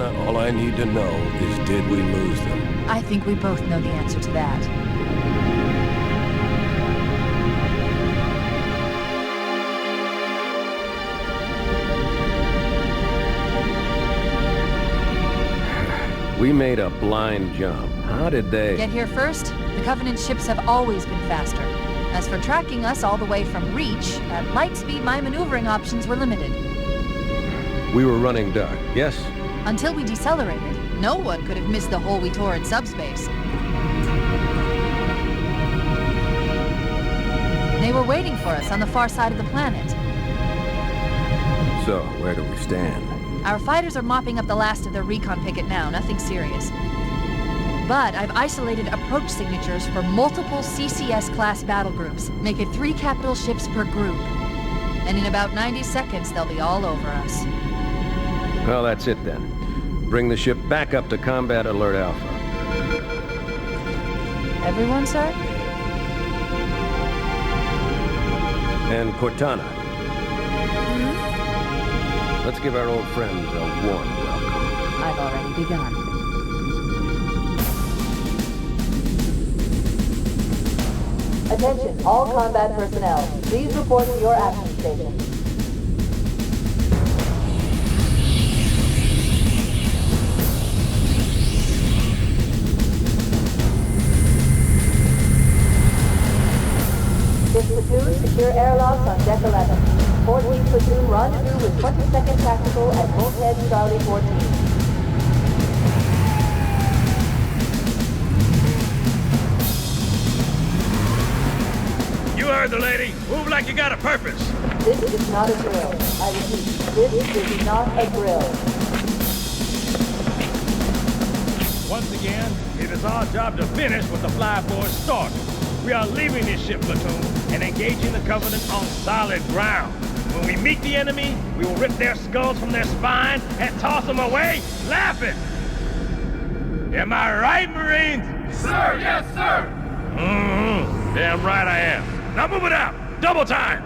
Cortana, all I need to know is did we lose them? I think we both know the answer to that. We made a blind jump. How did they... Get here first? The Covenant ships have always been faster. As for tracking us all the way from Reach, at light speed my maneuvering options were limited. We were running dark, yes? Until we decelerated, no one could have missed the hole we tore in subspace. They were waiting for us on the far side of the planet. So, where do we stand? Our fighters are mopping up the last of their recon picket now, nothing serious. But I've isolated approach signatures for multiple CCS-class battle groups. Make it 3 capital ships per group. And in about 90 seconds, they'll be all over us. Well, that's it then. Bring the ship back up to Combat Alert Alpha. Everyone, sir? And Cortana. Let's give our old friends a warm welcome. I've already begun. Attention, all combat personnel. Please report to your action station. This platoon secure airlocks on deck 11. 14th platoon rendezvous with 22nd Tactical at Bullhead Charlie 14. You heard the lady. Move like you got a purpose. This is not a drill. I repeat, this is not a drill. Once again, it is our job to finish what the flyboys started. We are leaving this ship platoon and engaging the Covenant on solid ground. When we meet the enemy, we will rip their skulls from their spine and toss them away, laughing. Am I right, Marines? Sir, yes, sir! Mm-hmm. Damn right I am. Now move it out! Double time!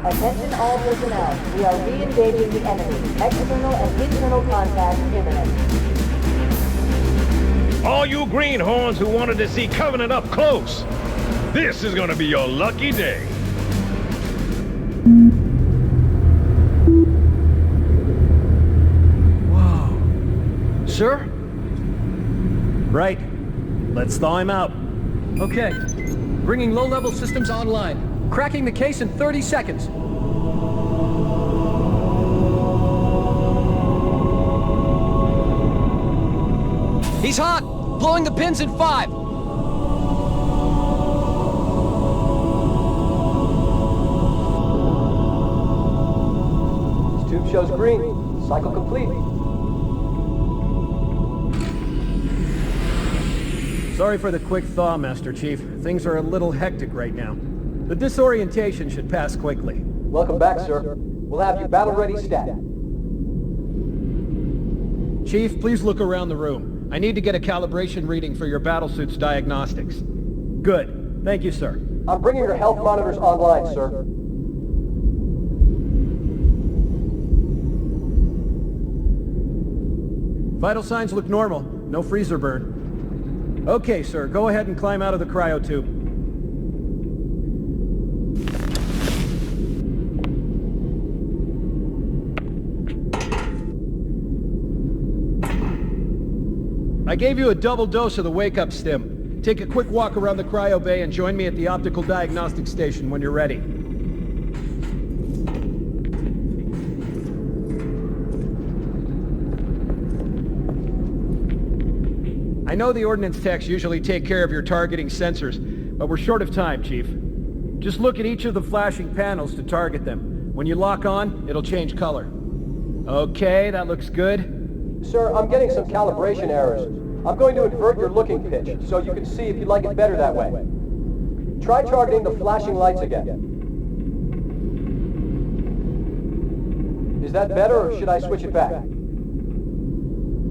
Attention all personnel. We are re-engaging the enemy. External and internal contact imminent. All you greenhorns who wanted to see Covenant up close, this is gonna be your lucky day. Whoa. Sir? Right. Let's thaw him out. Okay. Bringing low-level systems online. Cracking the case in 30 seconds. He's hot! Blowing the pins in 5! This tube shows green. Cycle complete. Sorry for the quick thaw, Master Chief. Things are a little hectic right now. The disorientation should pass quickly. Welcome back, sir. We'll have you battle-ready stat. Chief, please look around the room. I need to get a calibration reading for your battlesuit's diagnostics. Good. Thank you, sir. I'm bringing your health monitors online, sir. Vital signs look normal. No freezer burn. Okay, sir. Go ahead and climb out of the cryotube. I gave you a double dose of the wake-up stim. Take a quick walk around the cryo bay and join me at the optical diagnostic station when you're ready. I know the ordnance techs usually take care of your targeting sensors, but we're short of time, Chief. Just look at each of the flashing panels to target them. When you lock on, it'll change color. Okay, that looks good. Sir, I'm getting some calibration errors. I'm going to invert your looking pitch, so you can see if you'd like it better that way. Try targeting the flashing lights again. Is that better, or should I switch it back?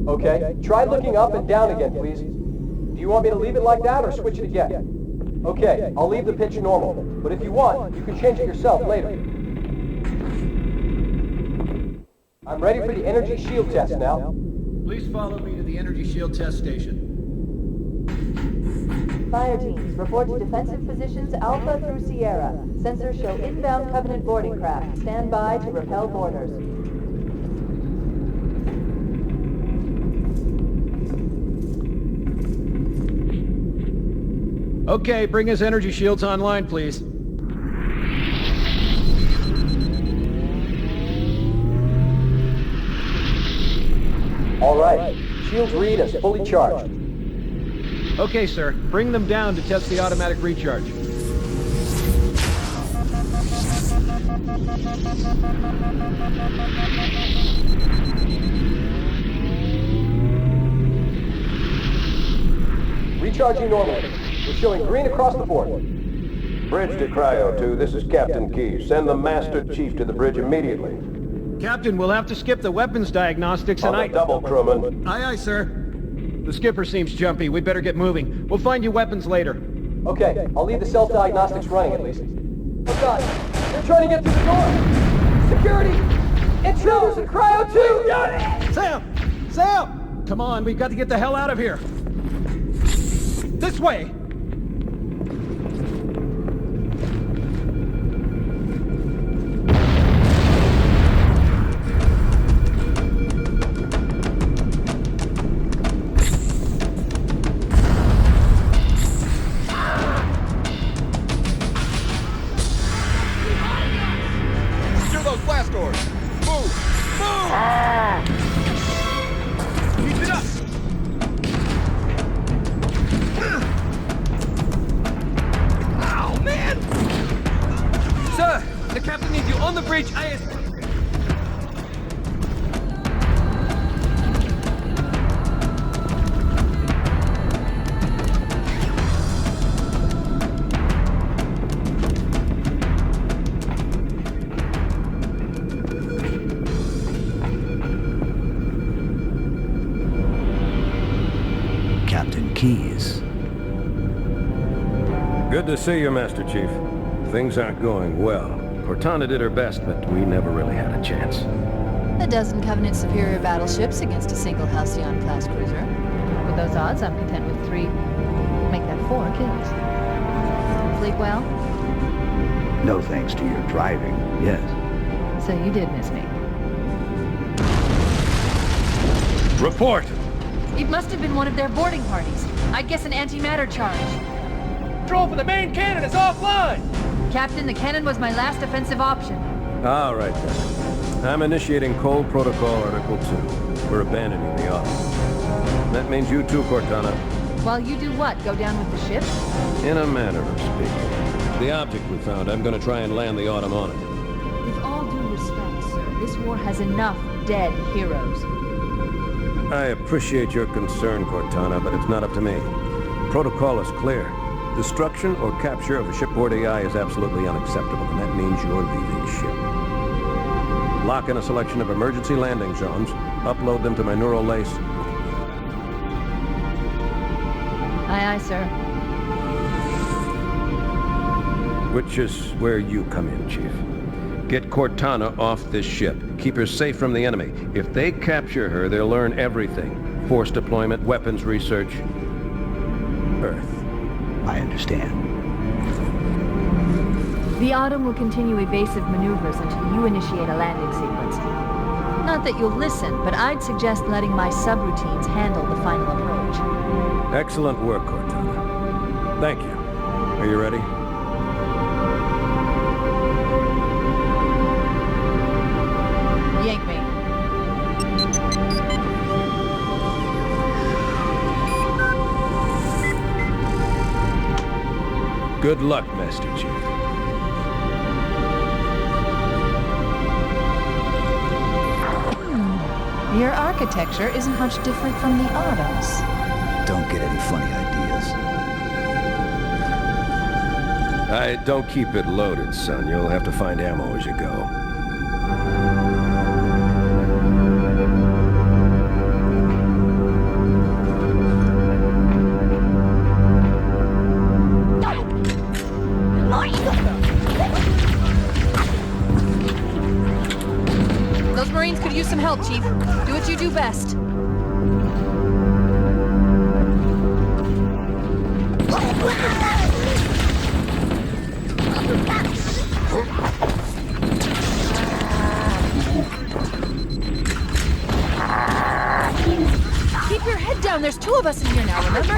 Okay, try looking up and down again, please. Do you want me to leave it like that, or switch it again? Okay, I'll leave the pitch normal, but if you want, you can change it yourself later. I'm ready for the energy shield test now. Please follow me to the energy shield test station. Fire teams, report to defensive positions Alpha through Sierra. Sensors show inbound Covenant boarding craft. Stand by to repel boarders. Okay, bring his energy shields online, please. All right. Shields read as fully charged. Okay, sir. Bring them down to test the automatic recharge. Recharging normally. We're showing green across the board. Bridge to Cryo 2, this is Captain Key. Send the Master Chief to the bridge immediately. Captain, we'll have to skip the weapons diagnostics On the double, crewman. Aye, aye, sir. The skipper seems jumpy. We'd better get moving. We'll find you weapons later. Okay, I'll leave the self-diagnostics running at least. Oh God, they're trying to get through the door! Security! Intruders in Cryo 2! Got it! Sam! Sam! Come on, we've got to get the hell out of here. This way! Good to see you, Master Chief. Things aren't going well. Cortana did her best, but we never really had a chance. A dozen Covenant superior battleships against a single Halcyon-class cruiser. With those odds, I'm content with 3, make that 4 kills. Sleep well? No thanks to your driving, yes. So you did miss me. Report! It must have been one of their boarding parties. I'd guess an antimatter charge. Control for the main cannon is offline! Captain, the cannon was my last offensive option. All right, then. I'm initiating Cold Protocol Article 2. We're abandoning the office. That means you too, Cortana. While you do what? Go down with the ship? In a manner of speaking. The object we found, I'm gonna try and land the Autumn on it. With all due respect, sir, this war has enough dead heroes. I appreciate your concern, Cortana, but it's not up to me. Protocol is clear. Destruction or capture of a shipboard AI is absolutely unacceptable, and that means you're leaving ship. Lock in a selection of emergency landing zones, upload them to my neural lace. Aye, aye, sir. Which is where you come in, Chief. Get Cortana off this ship. Keep her safe from the enemy. If they capture her, they'll learn everything. Force deployment, weapons research, Earth. I understand. The Autumn will continue evasive maneuvers until you initiate a landing sequence. Not that you'll listen, but I'd suggest letting my subroutines handle the final approach. Excellent work, Cortana. Thank you. Are you ready? Yank me. Good luck, Master Chief. Your architecture isn't much different from the Autumn's. Don't get any funny ideas. Don't keep it loaded, son. You'll have to find ammo as you go. Those Marines could use some help, Chief. Do what you do best. down, there's two of us in here now, remember?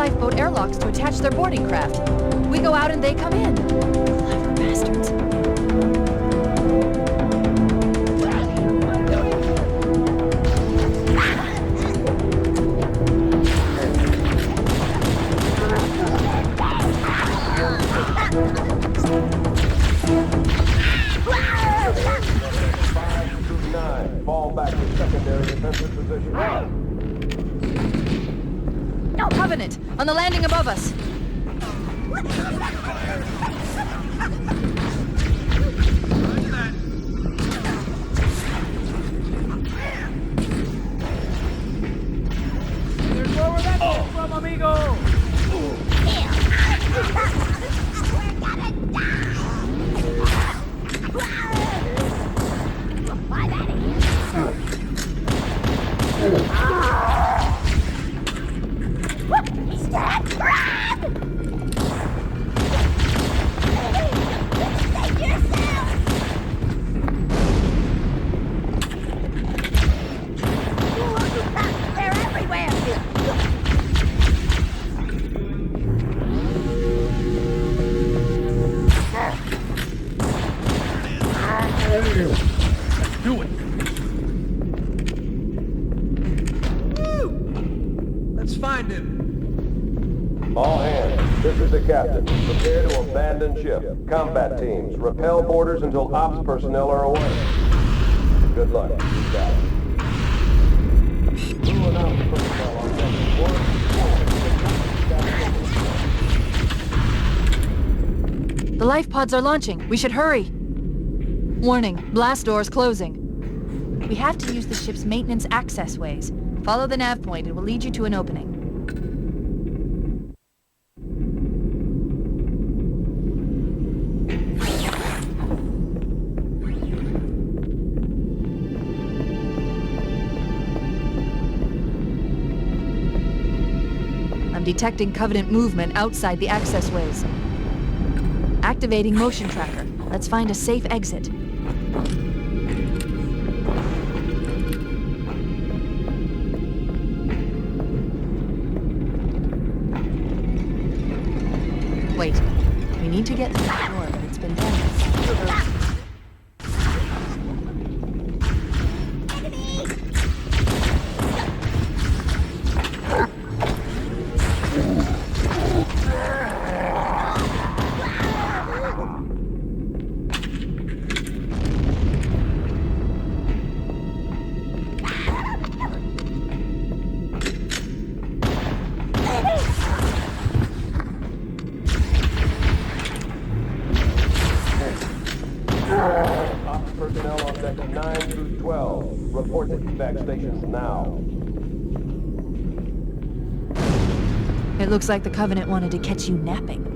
lifeboat airlocks to attach their boarding craft. We go out and they come in. Clever bastards. Fall back to secondary defensive position. Covenant, on the landing above us. There's more where that came from, amigo! All hands, this is the captain. Prepare to abandon ship. Combat teams, repel boarders until ops personnel are away. Good luck. You got it. Who announced personnel on deck? The life pods are launching. We should hurry. Warning, blast doors closing. We have to use the ship's maintenance access ways. Follow the nav point. It will lead you to an opening. I'm detecting Covenant movement outside the access ways. Activating motion tracker. Let's find a safe exit. to get through the door, but it's been damaged. Personnel on deck 9 through 12. Report to evac stations now. It looks like the Covenant wanted to catch you napping.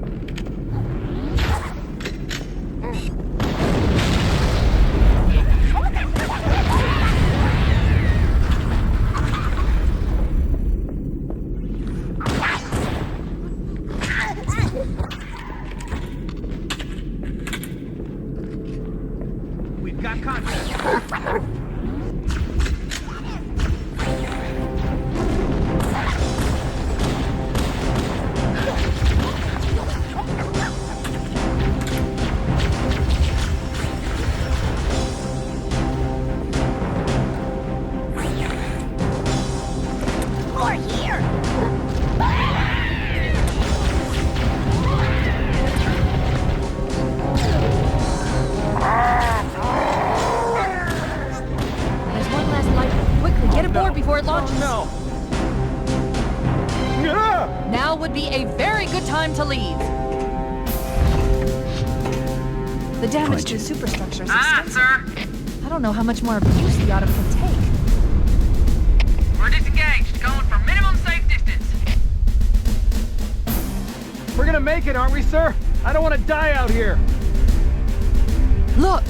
We've got contact. There's one last light. Quickly, get aboard before it launches. No. Now would be a very good time to leave. The damage to the superstructure is extensive. Sir. I don't know how much more abuse the Autumn can take. We're disengaged, going for minimum safe distance. We're gonna make it, aren't we, sir? I don't want to die out here. Look!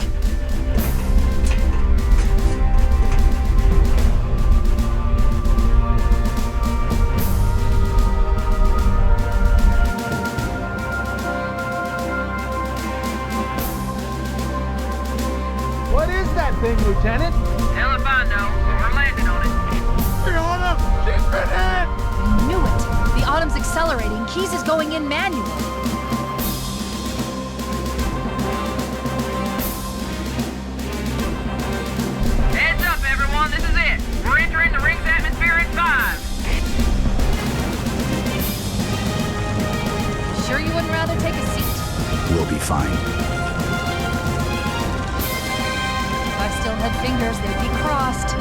What is that thing, Lieutenant? Hell if I know, but we're landing on it. I knew it! The Autumn's accelerating. Keys is going in manual. Heads up, everyone, this is it. We're entering the ring's atmosphere in 5. Sure you wouldn't rather take a seat? We'll be fine. If I still had fingers, they'd be crossed.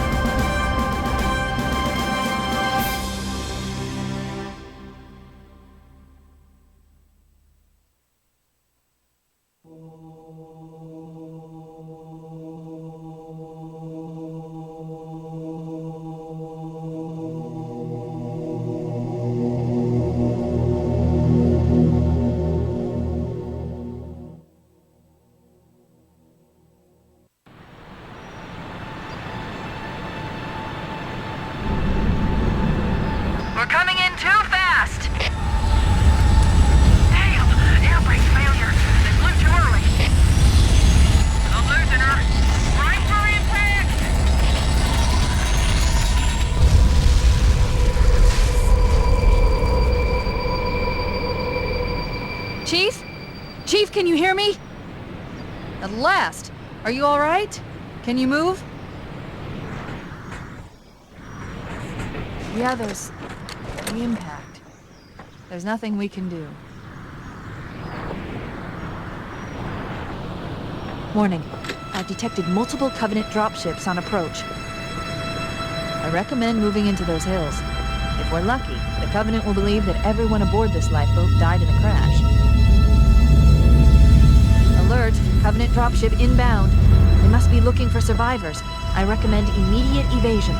We're coming in too fast. Damn, air brake failure. They flew too early. I'm losing her. Right for impact. Chief? Chief, can you hear me? At last. Are you all right? Can you move? Yeah, there's the impact. There's nothing we can do. Warning. I've detected multiple Covenant dropships on approach. I recommend moving into those hills. If we're lucky, the Covenant will believe that everyone aboard this lifeboat died in the crash. Alert! Covenant dropship inbound. They must be looking for survivors. I recommend immediate evasion.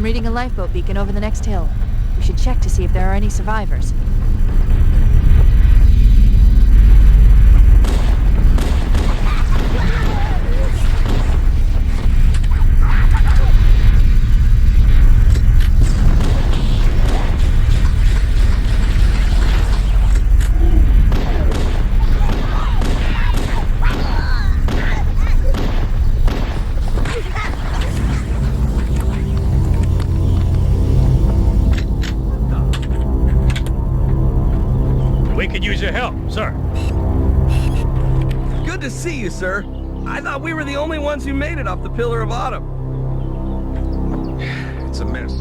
reading a lifeboat beacon over the next hill. We should check to see if there are any survivors. We could use your help, sir. Good to see you, sir. I thought we were the only ones who made it off the Pillar of Autumn. It's a mess.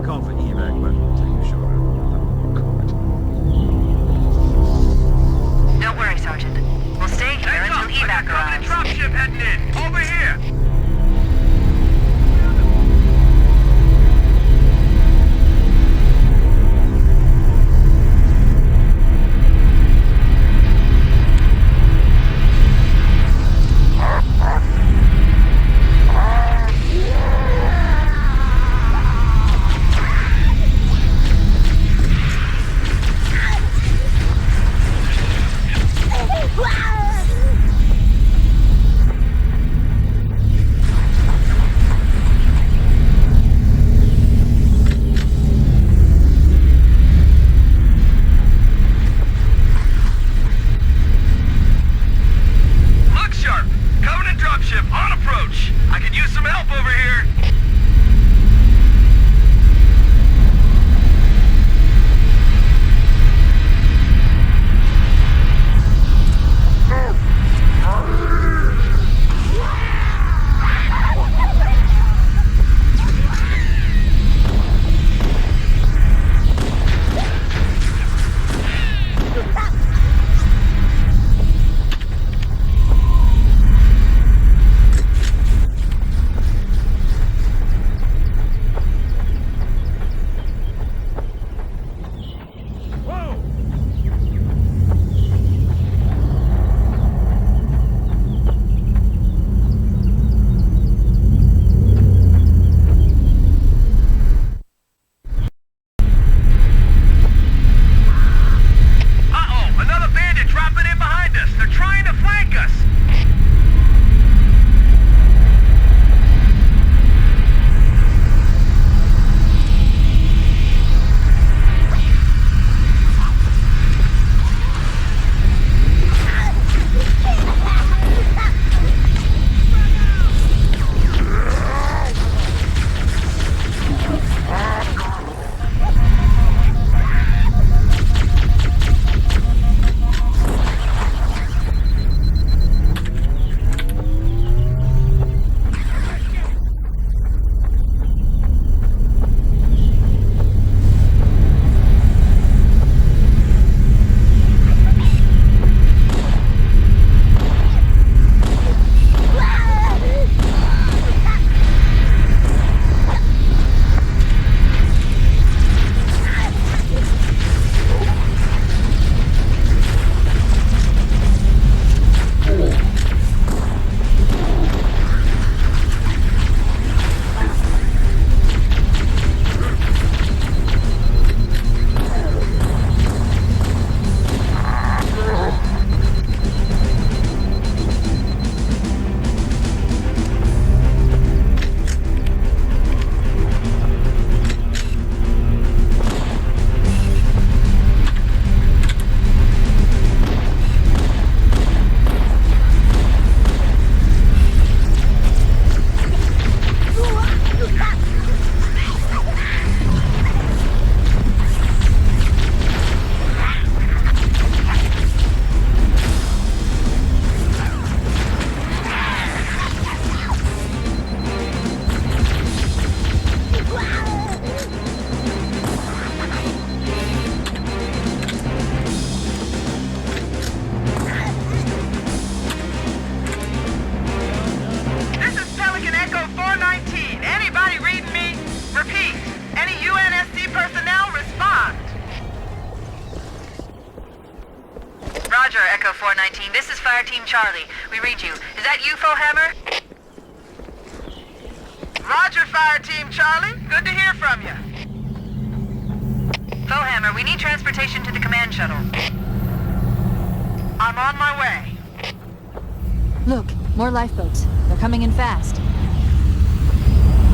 Call for evac, but until you show up. Don't worry, Sergeant. We'll stay here until evac arrives. Dropship heading in. Over here. Roger, Echo 419. This is Fire Team Charlie. We read you. Is that you, Hammer? Roger, Fire Team Charlie. Good to hear from you. Bowhammer, we need transportation to the command shuttle. I'm on my way. Look, more lifeboats. They're coming in fast.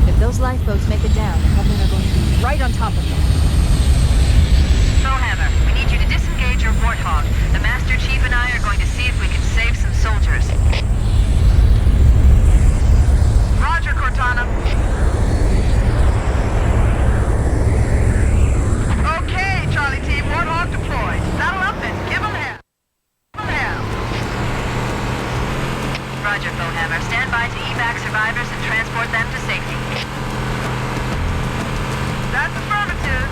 If those lifeboats make it down, the Covenant are going to be right on top of them. Bowhammer, we need you to disengage your Warthog. The Master Chief and I are going to see if we can save some soldiers. Roger, Cortana. Okay, Charlie Team, Warthog deployed. Saddle up and give them hell. Give 'em hell. Roger, Bowhammer. Stand by to evac survivors and transport them to safety. That's affirmative.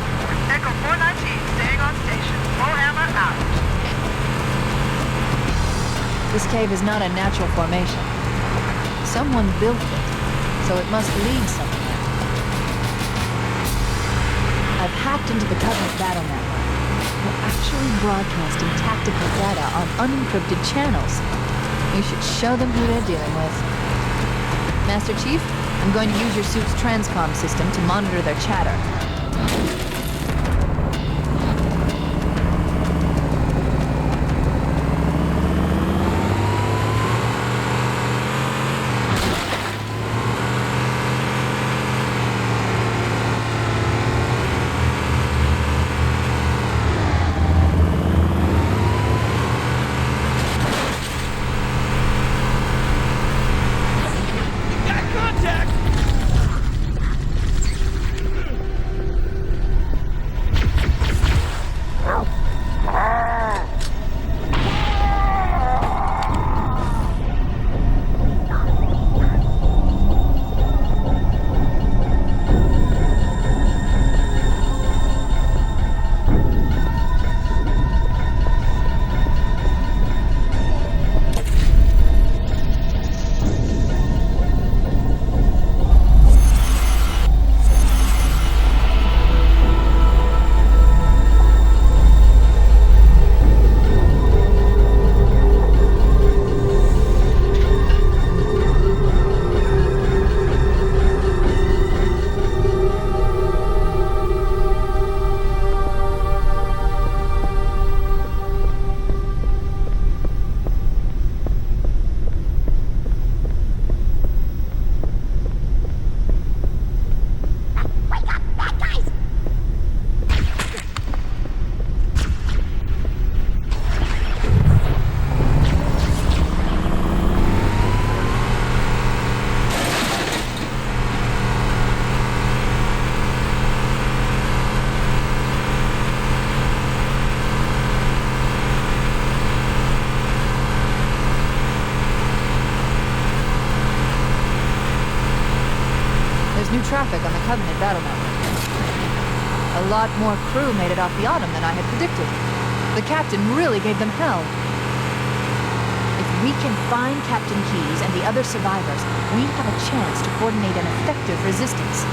Echo 419, staying on station. Bowhammer out. This cave is not a natural formation. Someone built it, so it must lead somewhere. I've hacked into the Covenant battle network. We're actually broadcasting tactical data on unencrypted channels. We should show them who they're dealing with. Master Chief, I'm going to use your suit's transcom system to monitor their chatter. Traffic on the Covenant battle network. A lot more crew made it off the Autumn than I had predicted. The captain really gave them hell. If we can find Captain Keyes and the other survivors, we have a chance to coordinate an effective resistance.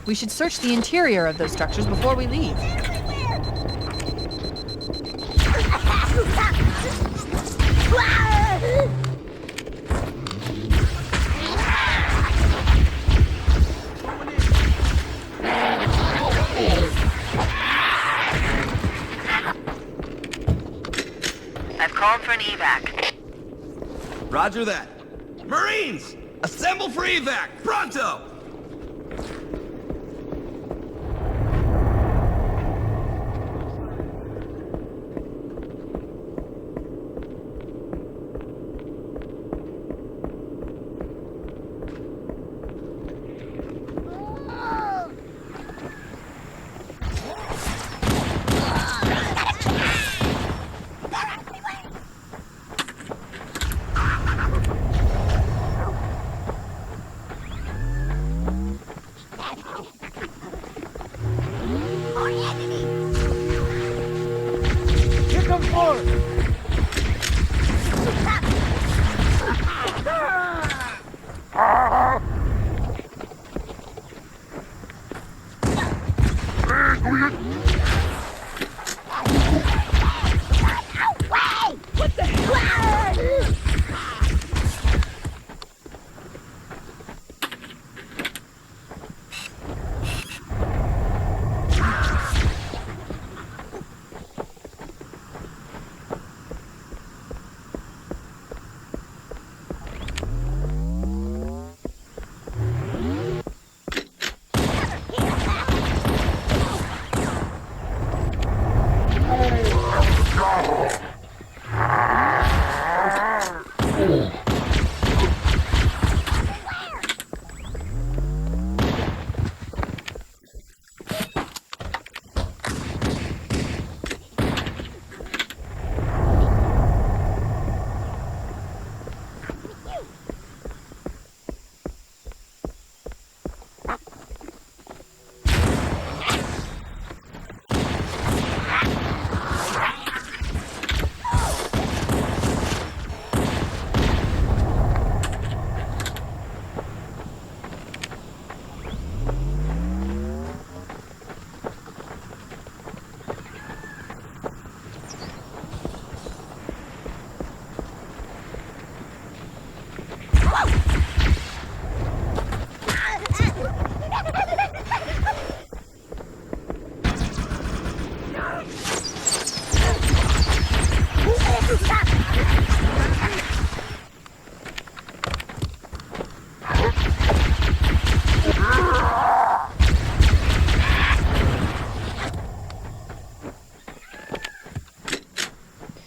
We should search the interior of those structures before we leave. called for an evac. Roger that. Marines! Assemble for evac! Pronto!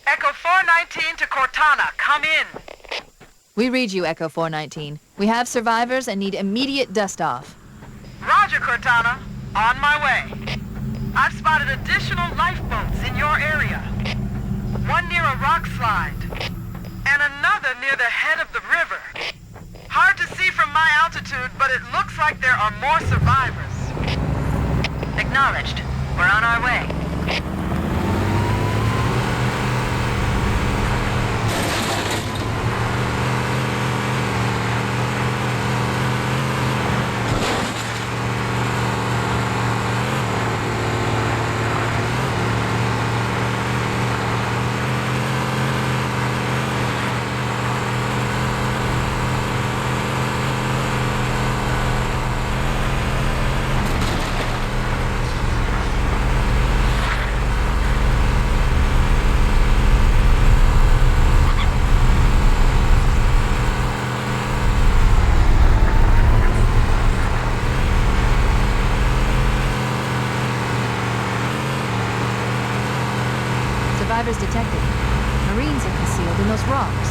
Echo 419 to Cortana, come in. We read you, Echo 419. We have survivors and need immediate dust-off. Roger, Cortana. On my way. I've spotted additional lifeboats in your area. One near a rock slide, and another near the head of the river. Hard to see from my altitude, but it looks like there are more survivors. Acknowledged. We're on our way. Survivors detected. Marines are concealed in those rocks.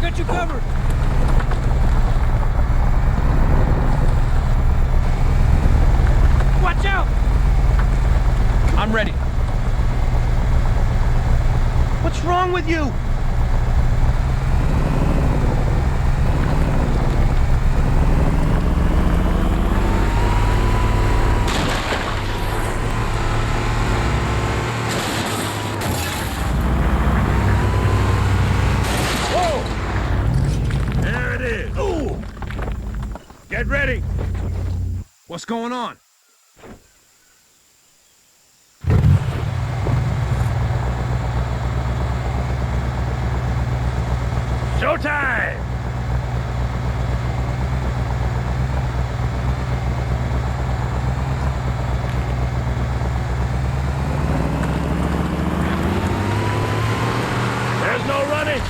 got you covered! Watch out! I'm ready. What's wrong with you? Get ready! What's going on? Showtime! There's no running!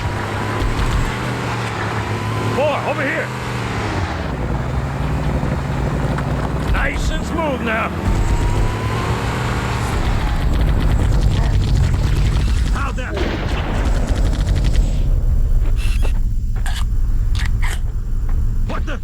Boy, over here! Nice and smooth now. How'd that? What the?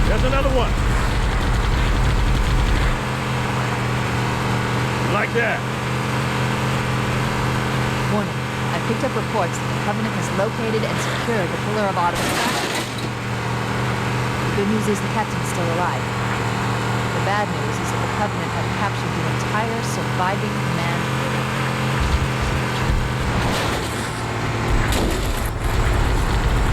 There's another one. Like that. Warning. I picked up reports that the Covenant has located and secured the Pillar of Autumn. The good news is the captain's still alive. The bad news is that the Covenant have captured the entire surviving command.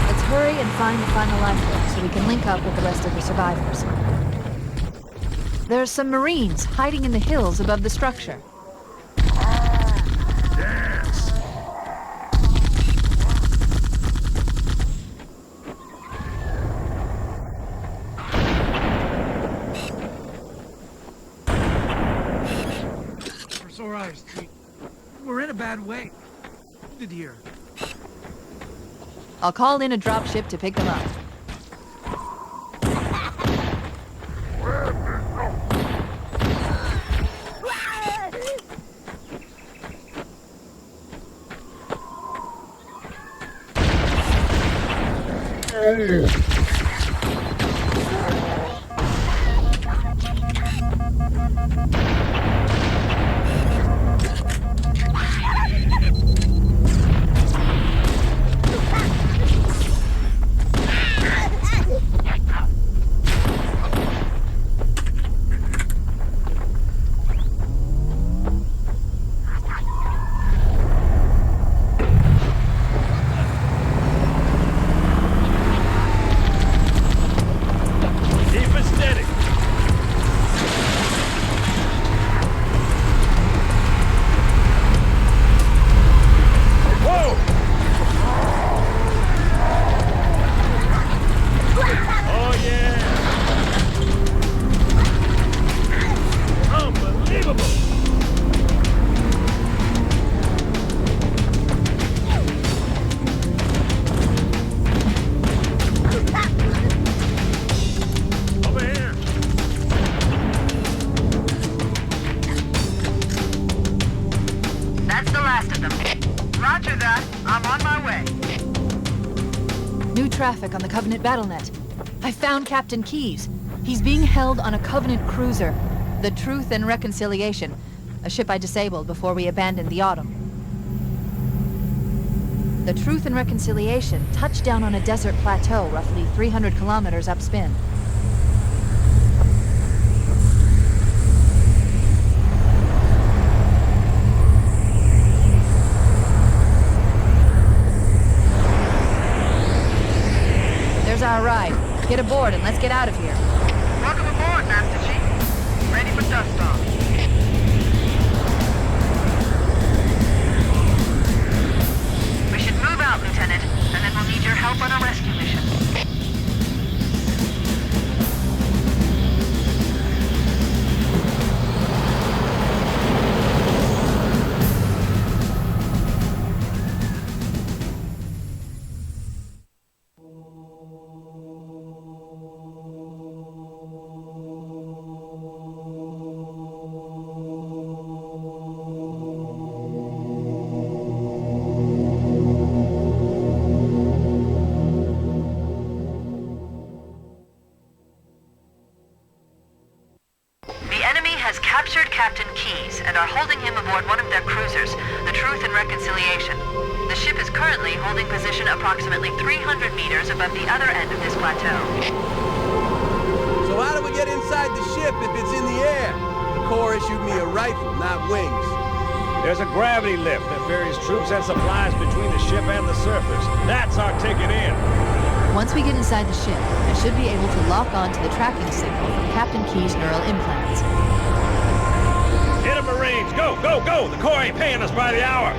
Let's hurry and find the final lifeboat so we can link up with the rest of the survivors. There's some Marines hiding in the hills above the structure. We're sore eyes, Chief. We're in a bad way. Did here. I'll call in a dropship to pick them up. Traffic on the Covenant BattleNet. I found Captain Keyes. He's being held on a Covenant cruiser, the Truth and Reconciliation, a ship I disabled before we abandoned the Autumn. The Truth and Reconciliation touched down on a desert plateau roughly 300 kilometers upspin. Our ride. Get aboard and let's get out of here. Welcome aboard, Master Chief. Ready for dust off. We should move out, Lieutenant, and then we'll need your help on a rescue mission. Captain Keyes and are holding him aboard one of their cruisers, the Truth and Reconciliation. The ship is currently holding position approximately 300 meters above the other end of this plateau. So how do we get inside the ship if it's in the air? The Corps issued me a rifle, not wings. There's a gravity lift that ferries troops and supplies between the ship and the surface. That's our ticket in. Once we get inside the ship, I should be able to lock on to the tracking signal from Captain Keyes' neural implants. Hit 'em, Marines! Go, go, go! The Corps ain't paying us by the hour!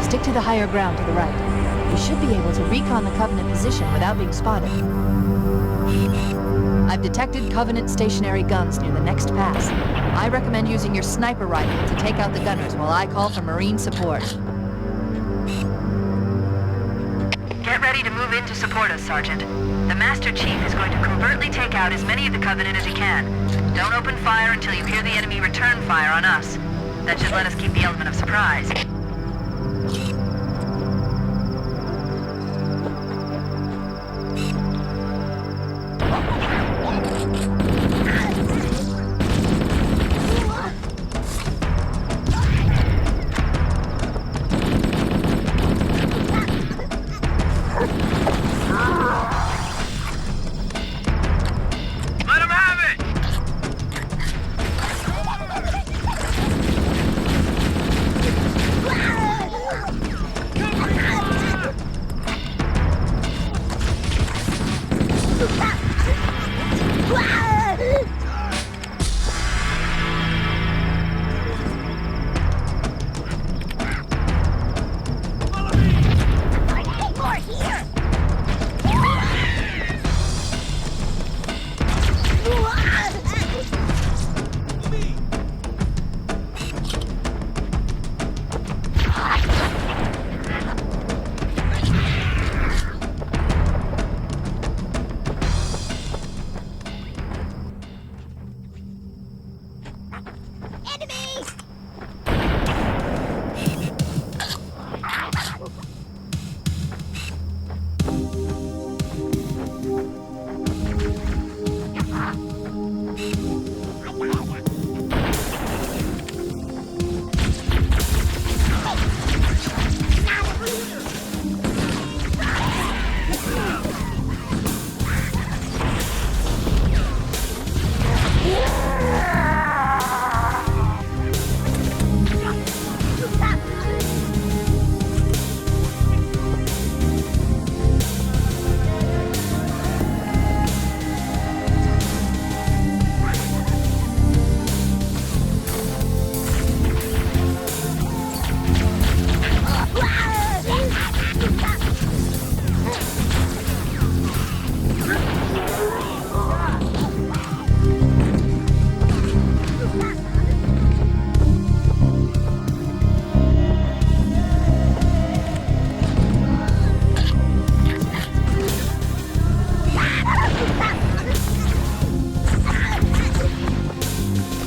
Stick to the higher ground to the right. We should be able to recon the Covenant position without being spotted. I've detected Covenant stationary guns near the next pass. I recommend using your sniper rifle to take out the gunners while I call for Marine support. Get ready to move in to support us, Sergeant. The Master Chief is going to covertly take out as many of the Covenant as he can. Don't open fire until you hear the enemy return fire on us. That should let us keep the element of surprise.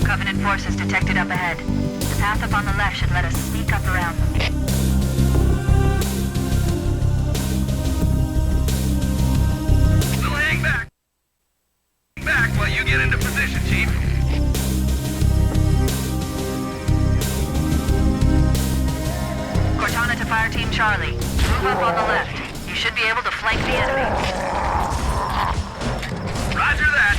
Covenant forces detected up ahead. The path up on the left should let us sneak up around them. So hang back. Hang back while you get into position, Chief. Cortana to Fire Team Charlie. Move up on the left. You should be able to flank the enemy. Roger that.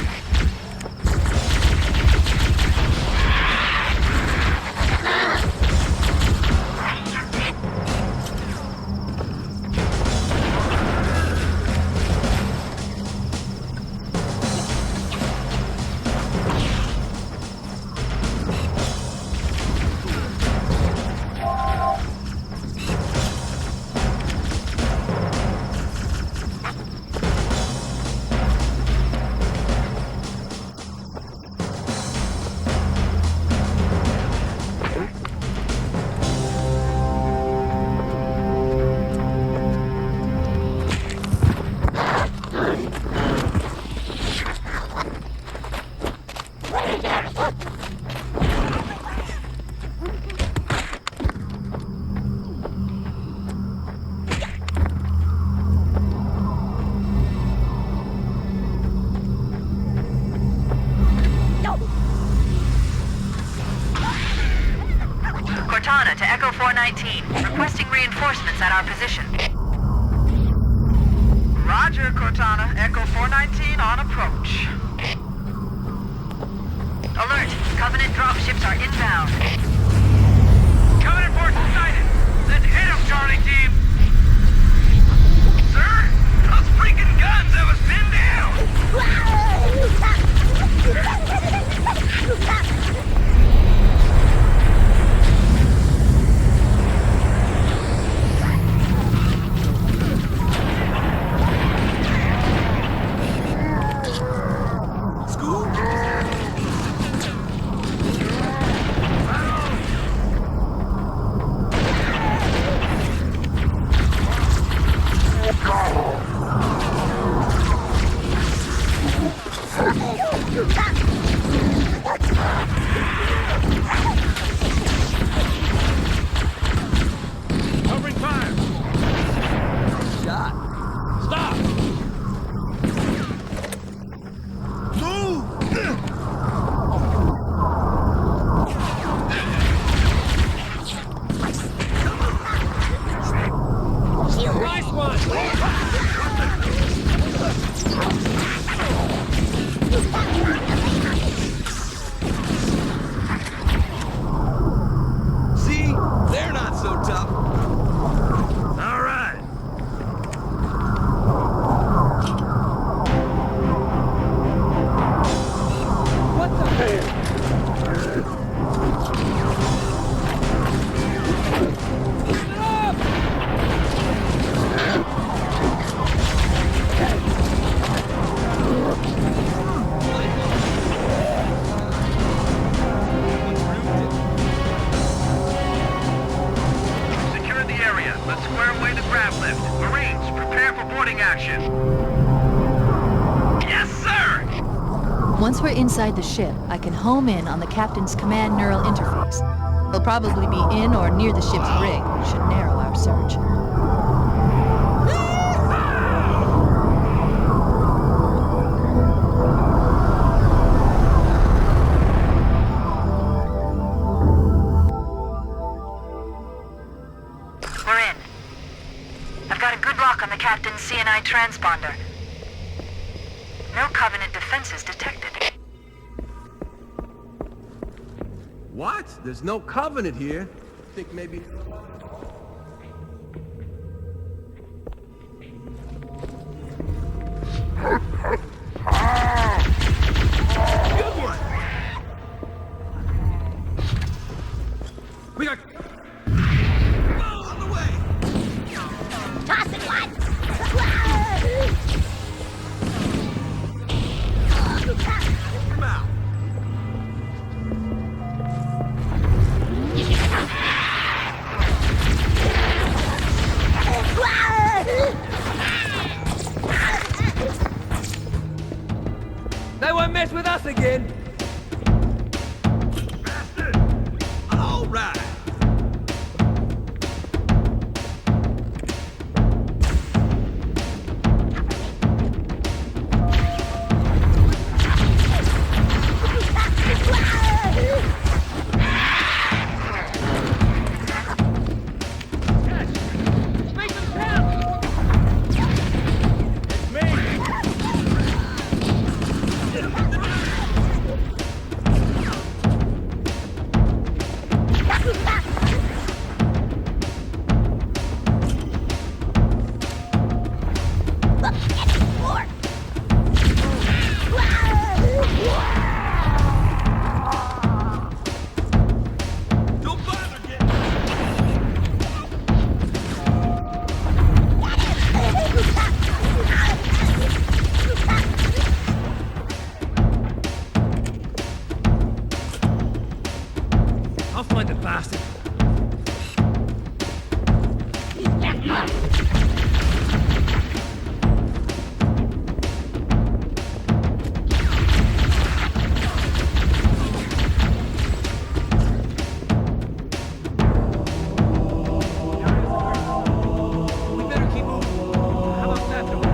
Cortana to Echo 419. Requesting reinforcements at our position. Roger, Cortana. Echo 419 on approach. Alert! Covenant dropships are inbound. Covenant forces sighted. Let's hit them, Charlie Team. Sir, those freaking guns have us pinned down. Covering fire. Shot. Stop! Nice one. See? They're not so tough. All right. What the hell? Secure the area. Let's square away the grab lift. Marines, prepare for boarding action. Yes, sir! Once we're inside the ship, I can home in on the captain's command neural interface. He'll probably be in or near the ship's rig, which should narrow our search. We're in. I've got a good lock on the captain's CNI transponder. No Covenant defenses detected. What? There's no Covenant here. I think maybe... Good one! We got... Ball on the way! Tossing one! Come out! They won't mess with us again. All right. I'll find the bastard. We better keep moving. How about that door?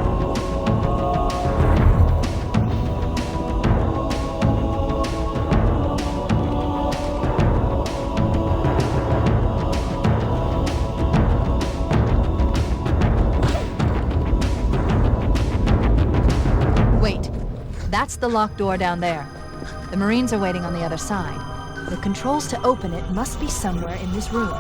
Wait. That's the locked door down there. The Marines are waiting on the other side. The controls to open it must be somewhere in this room.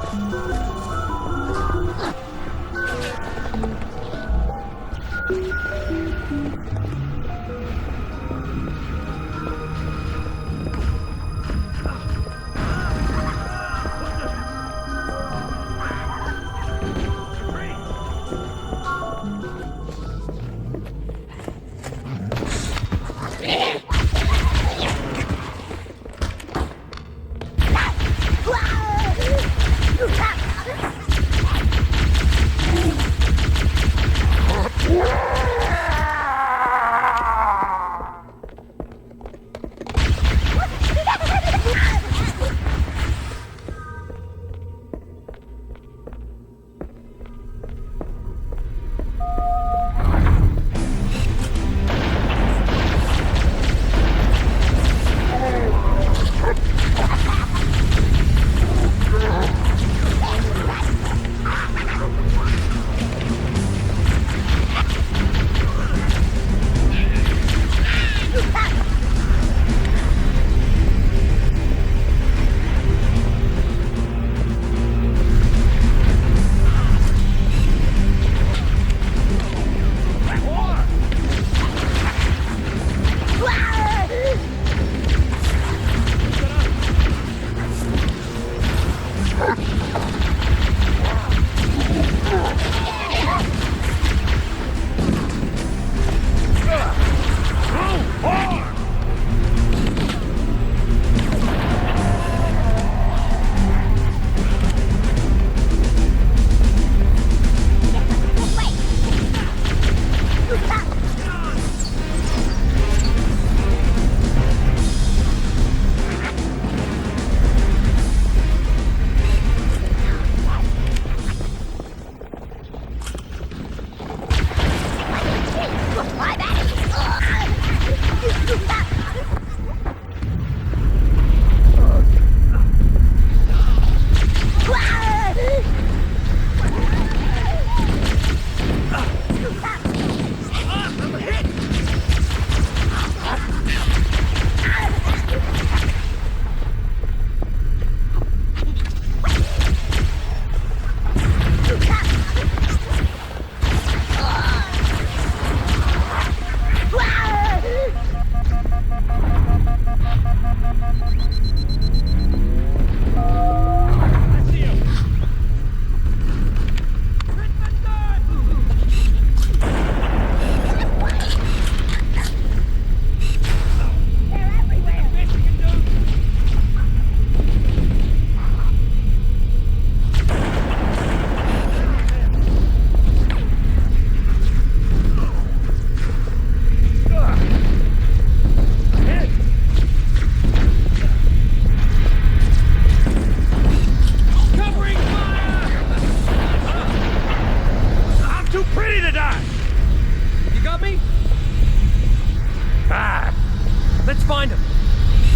find them!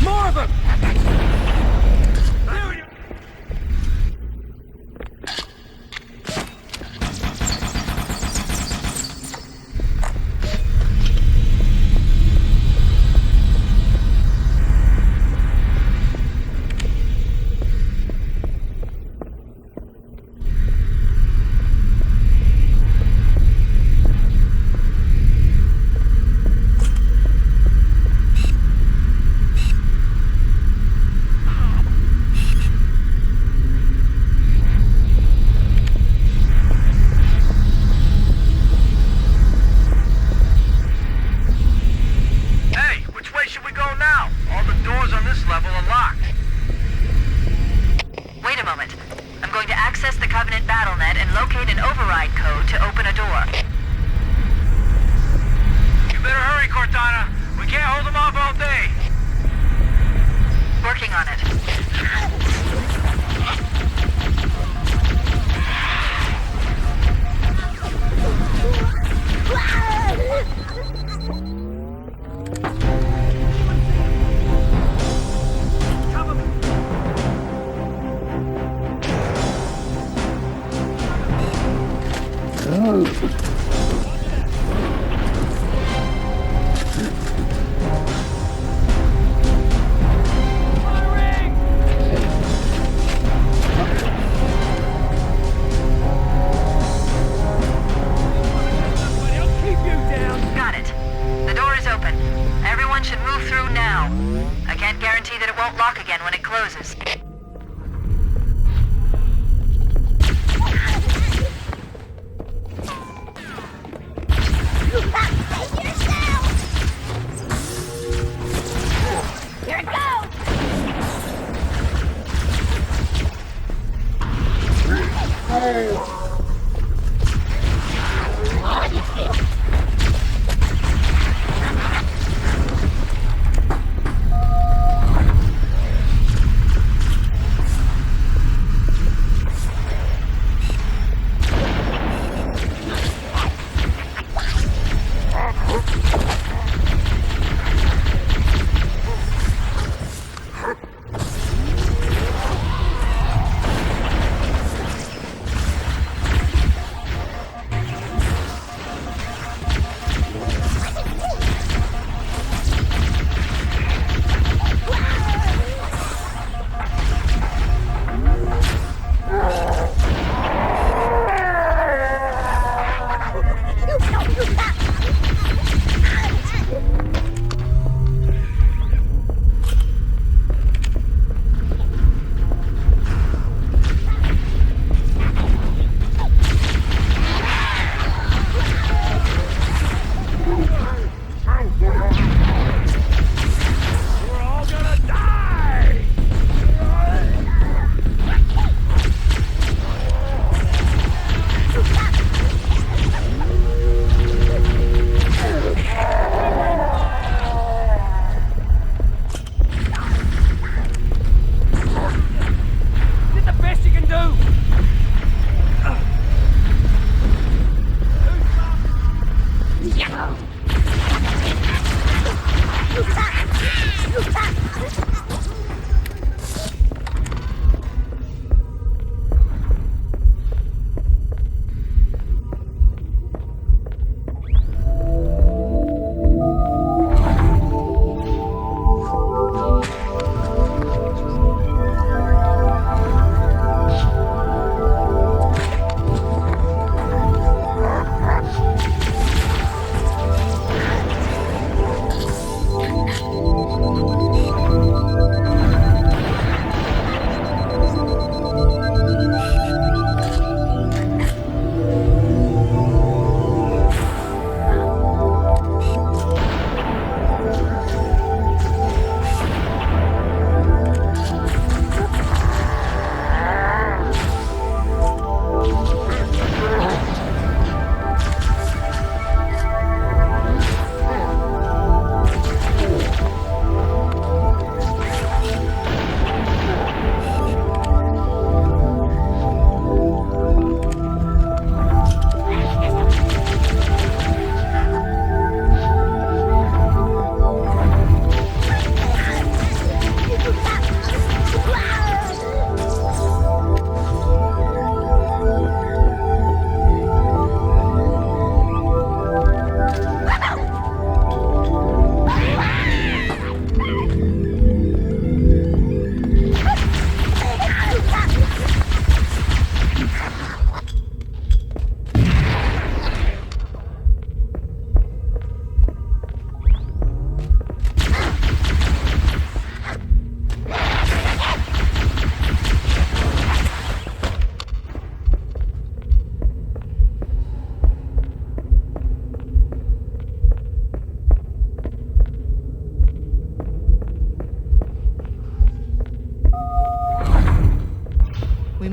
More of them!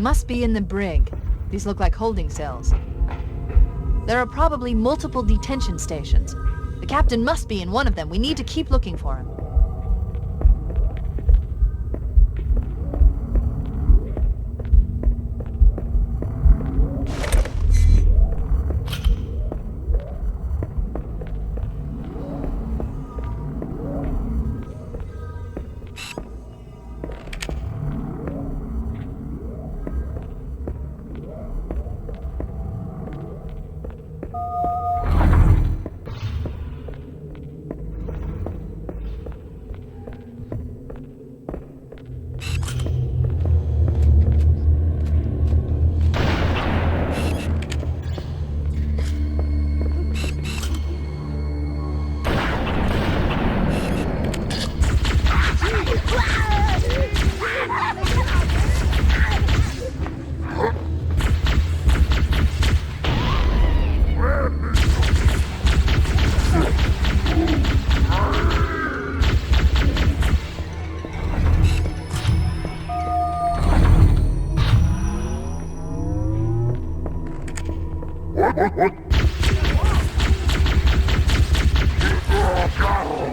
must be in the brig. These look like holding cells. There are probably multiple detention stations. The captain must be in one of them. We need to keep looking for him.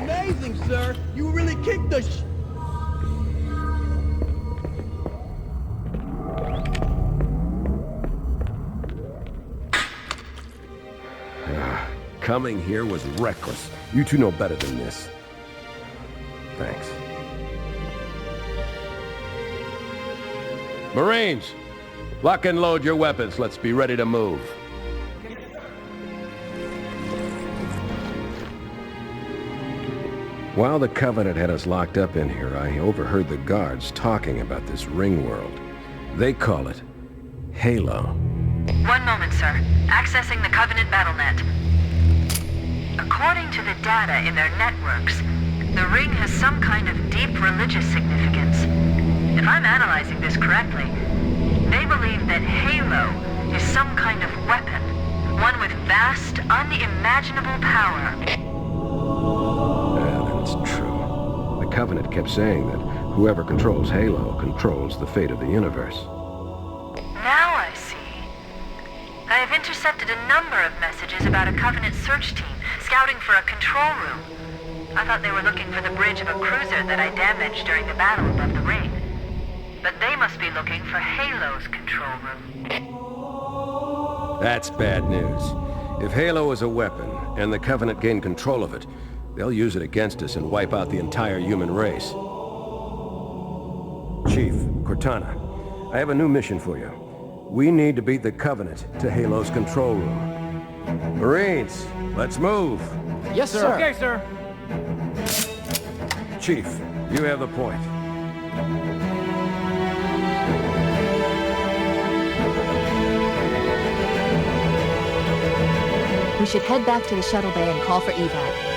Amazing, sir! You really kicked the Coming here was reckless. You two know better than this. Thanks. Marines! Lock and load your weapons. Let's be ready to move. While the Covenant had us locked up in here, I overheard the guards talking about this ring world. They call it Halo. One moment, sir. Accessing the Covenant BattleNet. According to the data in their networks, the ring has some kind of deep religious significance. If I'm analyzing this correctly, they believe that Halo is some kind of weapon, one with vast, unimaginable power. That's true. The Covenant kept saying that whoever controls Halo controls the fate of the universe. Now I see. I have intercepted a number of messages about a Covenant search team scouting for a control room. I thought they were looking for the bridge of a cruiser that I damaged during the battle above the ring. But they must be looking for Halo's control room. That's bad news. If Halo is a weapon, and the Covenant gain control of it, they'll use it against us and wipe out the entire human race. Chief, Cortana, I have a new mission for you. We need to beat the Covenant to Halo's control room. Marines, let's move! Yes, sir. Okay, sir. Chief, you have the point. We should head back to the shuttle bay and call for evac.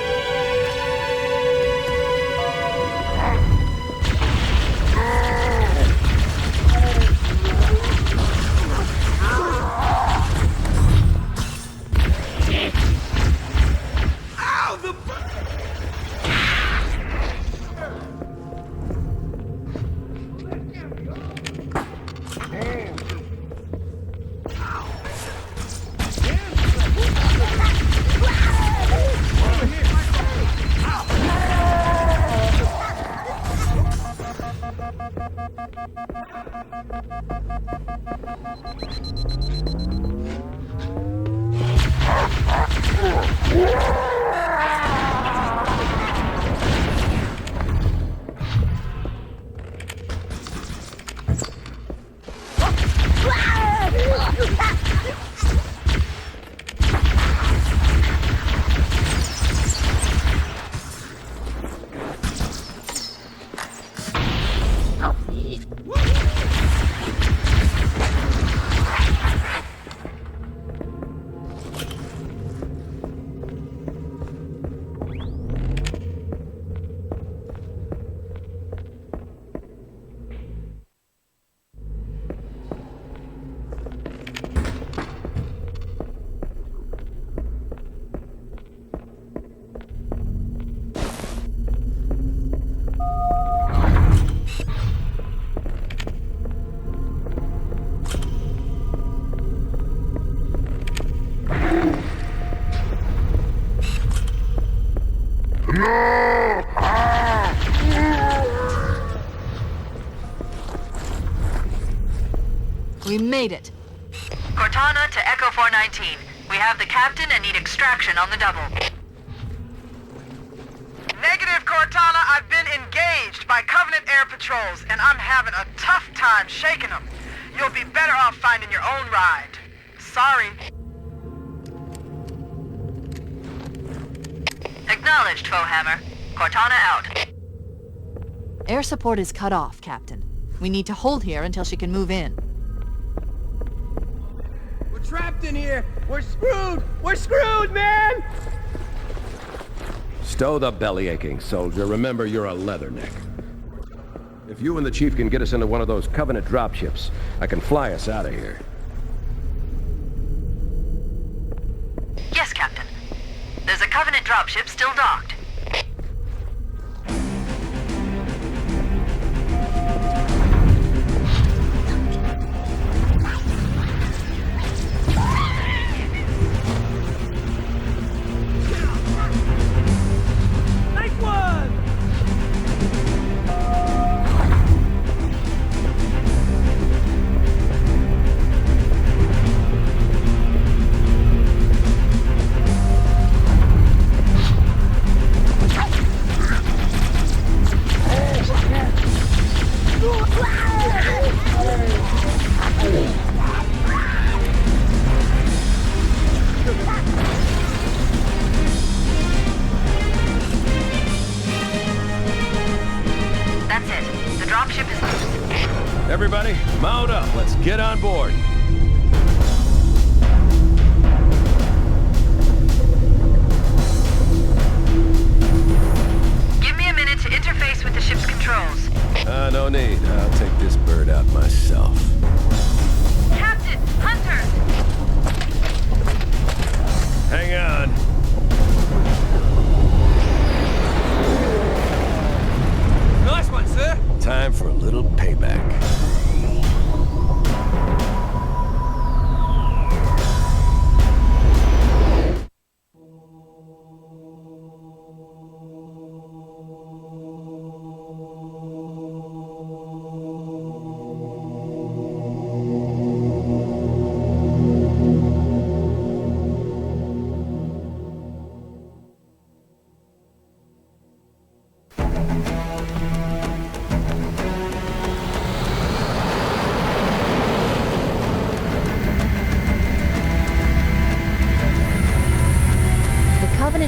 We made it. Cortana to Echo 419. We have the captain and need extraction on the double. Negative, Cortana. I've been engaged by Covenant air patrols, and I'm having a tough time shaking them. You'll be better off finding your own ride. Sorry. Acknowledged, Foehammer. Cortana out. Air support is cut off, Captain. We need to hold here until she can move in. We're trapped in here! We're screwed! We're screwed, man! Stow the belly aching, soldier. Remember, you're a leatherneck. If you and the Chief can get us into one of those Covenant dropships, I can fly us out of here. Yes, Captain. There's a Covenant dropship still docked. That's it. The dropship is loose. Everybody, mount up. Let's get on board. Give me a minute to interface with the ship's controls. No need. I'll take this bird out myself. Captain! Hunter! Hang on. Nice one, sir! Time for a little payback.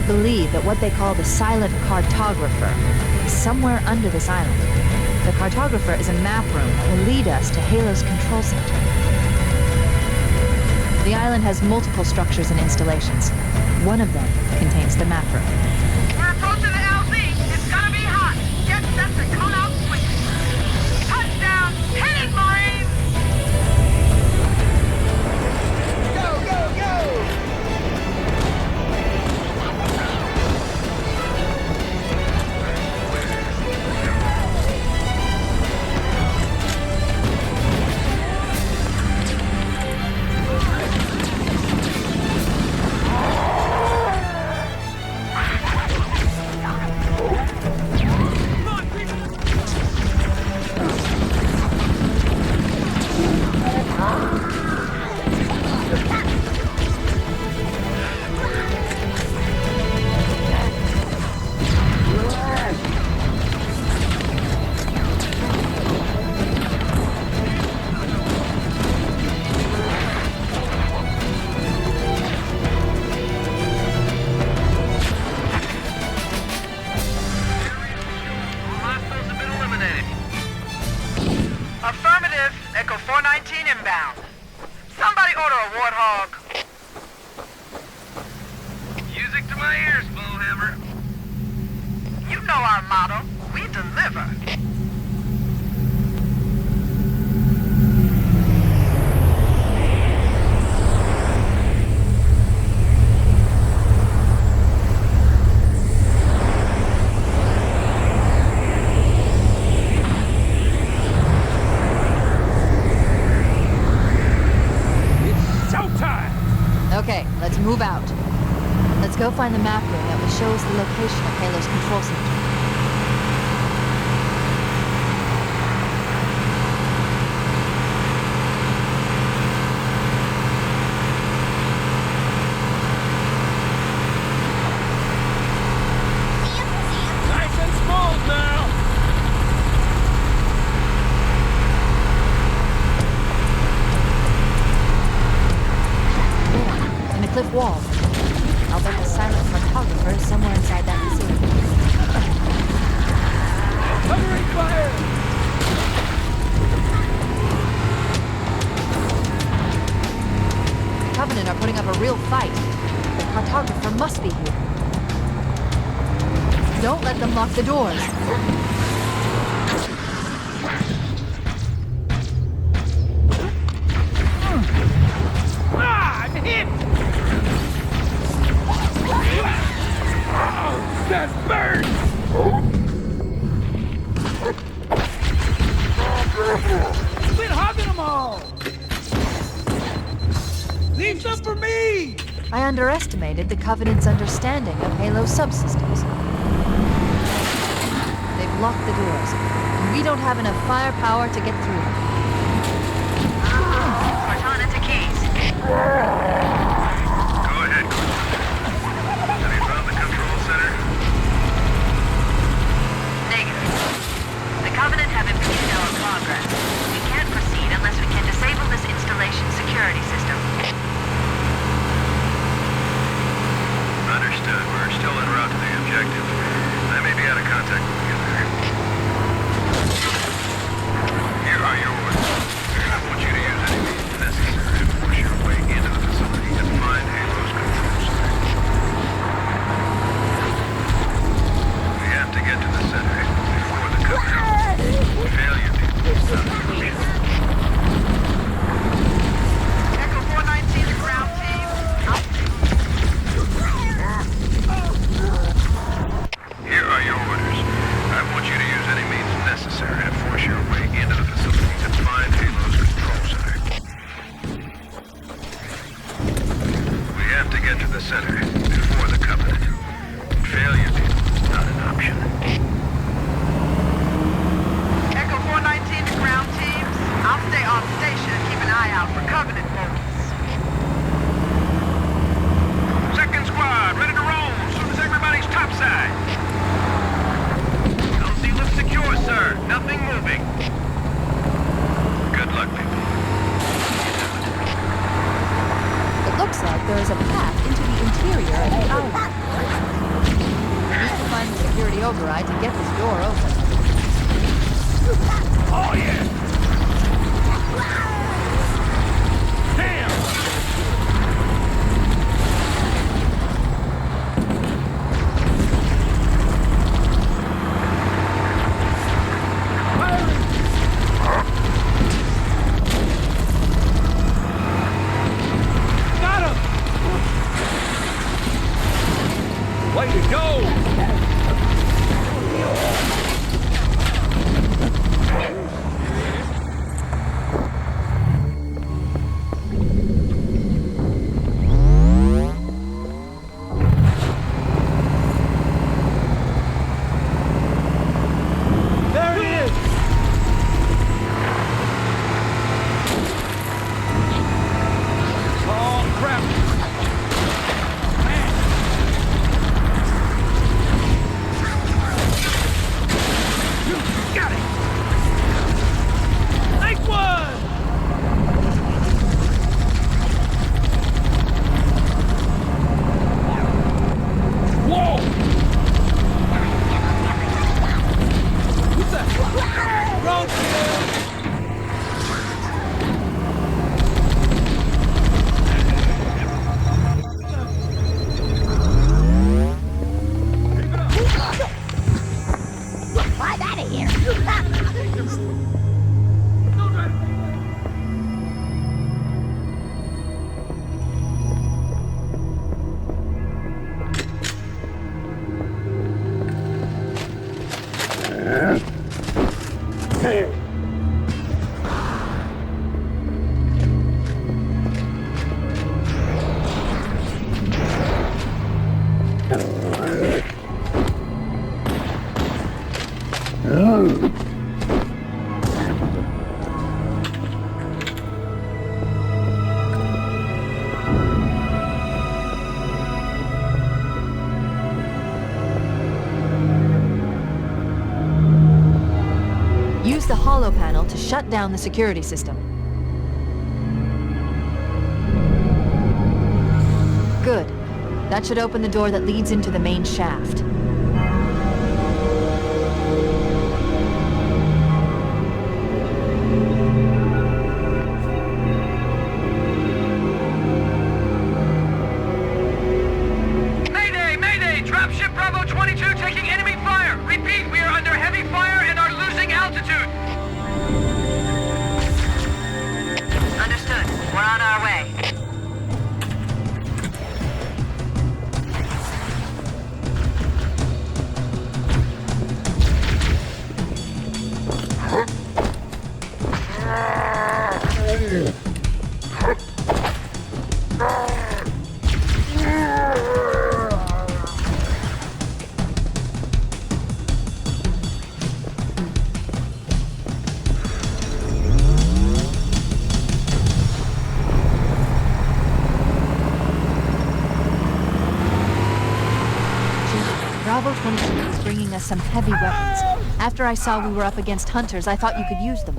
Believe that what they call the Silent Cartographer is somewhere under this island. The Cartographer is a map room that will lead us to Halo's control center. The island has multiple structures and installations. One of them contains the map room. We're approaching the LZ. It's gonna be hot. Get set to come out swinging. Touchdown! Hit it, Marines! Go, go, go! Affirmative. Echo 419 inbound. Somebody order a warthog. Music to my ears, Bowhammer. You know our motto. We deliver. Okay, let's move out. Let's go find the map room that was shows the location of Halo's control center. Nice and smooth now! In the cliff wall. I'll bet the Silent Cartographer is somewhere inside that facility. Covering fire! The Covenant are putting up a real fight. The Cartographer must be here. Don't let them lock the doors. Ah, I'm hit! Oh, that burns! Quit hugging them all! Leave some for me! I underestimated the Covenant's understanding of Halo subsystems. They've locked the doors, and we don't have enough firepower to get through them. Cortana to Keys. Go ahead, Cortana. Have you found the control center? Negative. The Covenant have impeded our progress. We can't proceed unless we can disable this installation's security system. Understood. We're still en route to the objective. I may be out of contact with you there. Here are your orders. I want you to use any means necessary to force your way into the facility and find Halo's control center. We have to get to the center before the Covenant. Failure is not an option. Echo 419 to ground team. Here are your orders. I want you to use any means necessary to force your way into the facility and find Halo's control center. We have to get to the center before the Covenant. Failure is not an option. Echo 419 to ground teams. I'll stay on station and keep an eye out for Covenant boats. Second squad, ready to roll as soon as everybody's topside. LZ looks secure, sir. Nothing moving. Good luck, people. It looks like there is a path into the interior of the island. We need to find the security override to get this door open. Oh, yeah! Damn! Got him! Way to go! Use the holo panel to shut down the security system. Good. That should open the door that leads into the main shaft. Mayday! Mayday! Dropship Bravo 22 taking enemy fire! Repeat, we are under heavy fire and are losing altitude! Understood. We're on our way. Bravo 22 is bringing us some heavy weapons. After I saw we were up against hunters, I thought you could use them.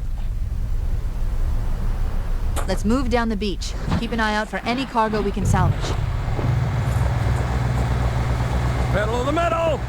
Let's move down the beach. Keep an eye out for any cargo we can salvage. Pedal to the metal!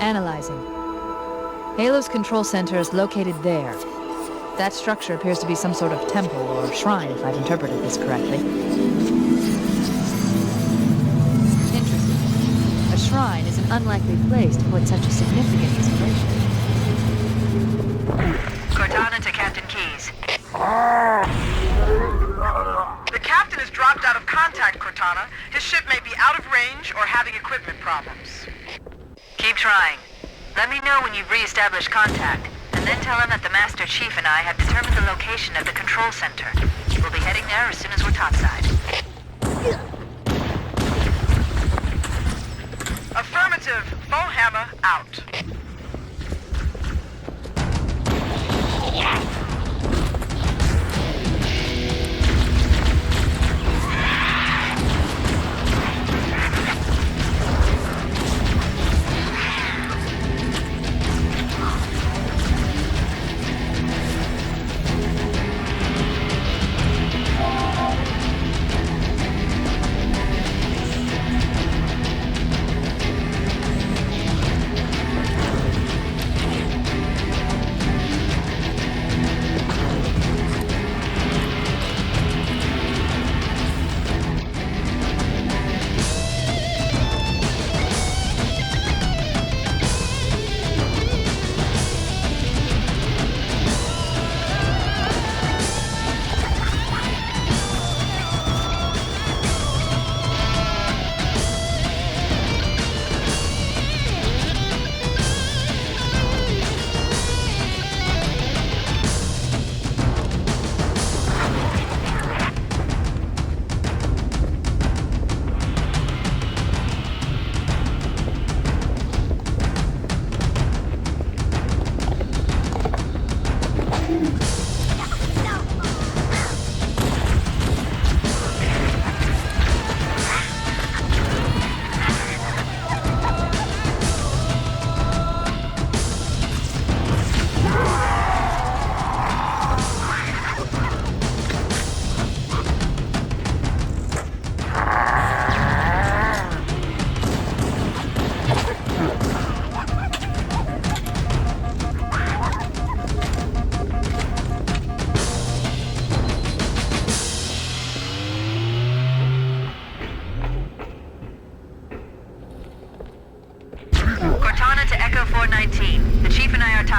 Analyzing. Halo's control center is located there. That structure appears to be some sort of temple or shrine, if I've interpreted this correctly. Interesting. A shrine is an unlikely place to put such a significant installation. Cortana to Captain Keyes. The captain has dropped out of contact, Cortana. His ship may be out of range or having equipment problems. Keep trying. Let me know when you've re-established contact, and then tell him that the Master Chief and I have determined the location of the control center. We'll be heading there as soon as we're topside. Affirmative. Foehammer out.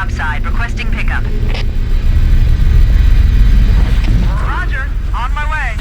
topside, requesting pickup. Roger. On my way.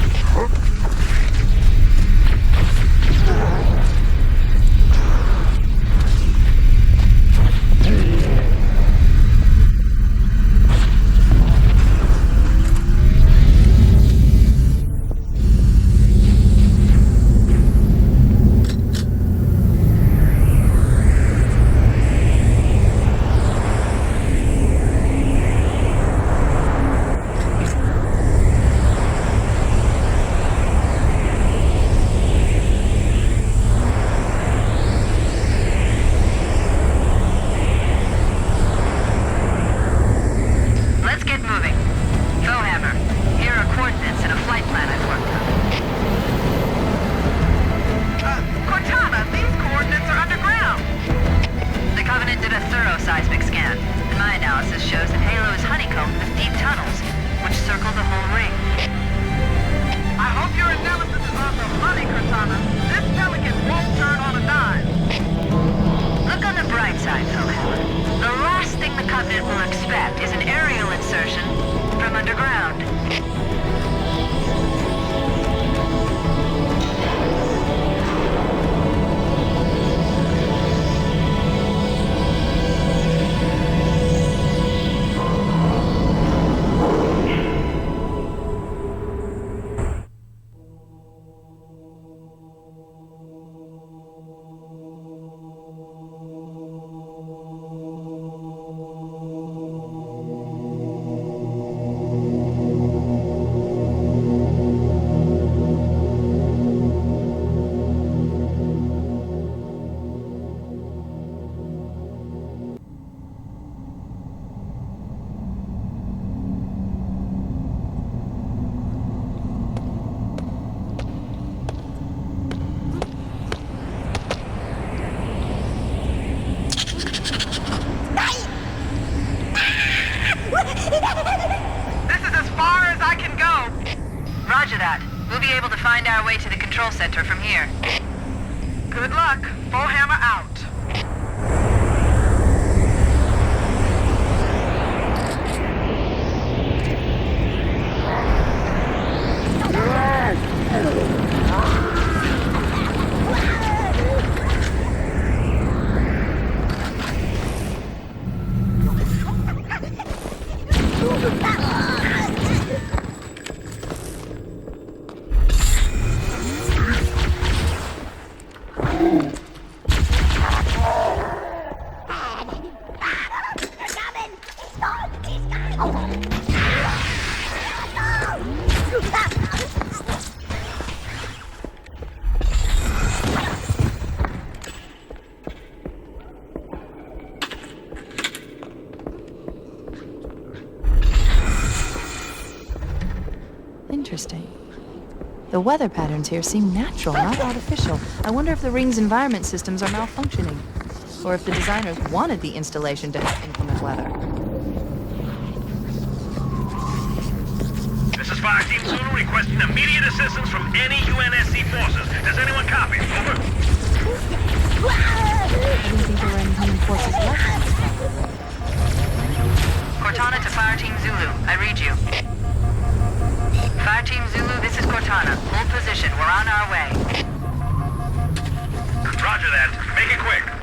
Center from here. Good luck. Bullhammer out. Interesting. The weather patterns here seem natural, not artificial. I wonder if the ring's environment systems are malfunctioning, or if the designers wanted the installation to help inclement weather. This is Fire Team Zulu requesting immediate assistance from any UNSC forces. Does anyone copy? Over. I didn't think there were any human forces left. Cortana to Fire Team Zulu. I read you. Fire Team Zulu, this is Cortana. Hold position. We're on our way. Roger that. Make it quick.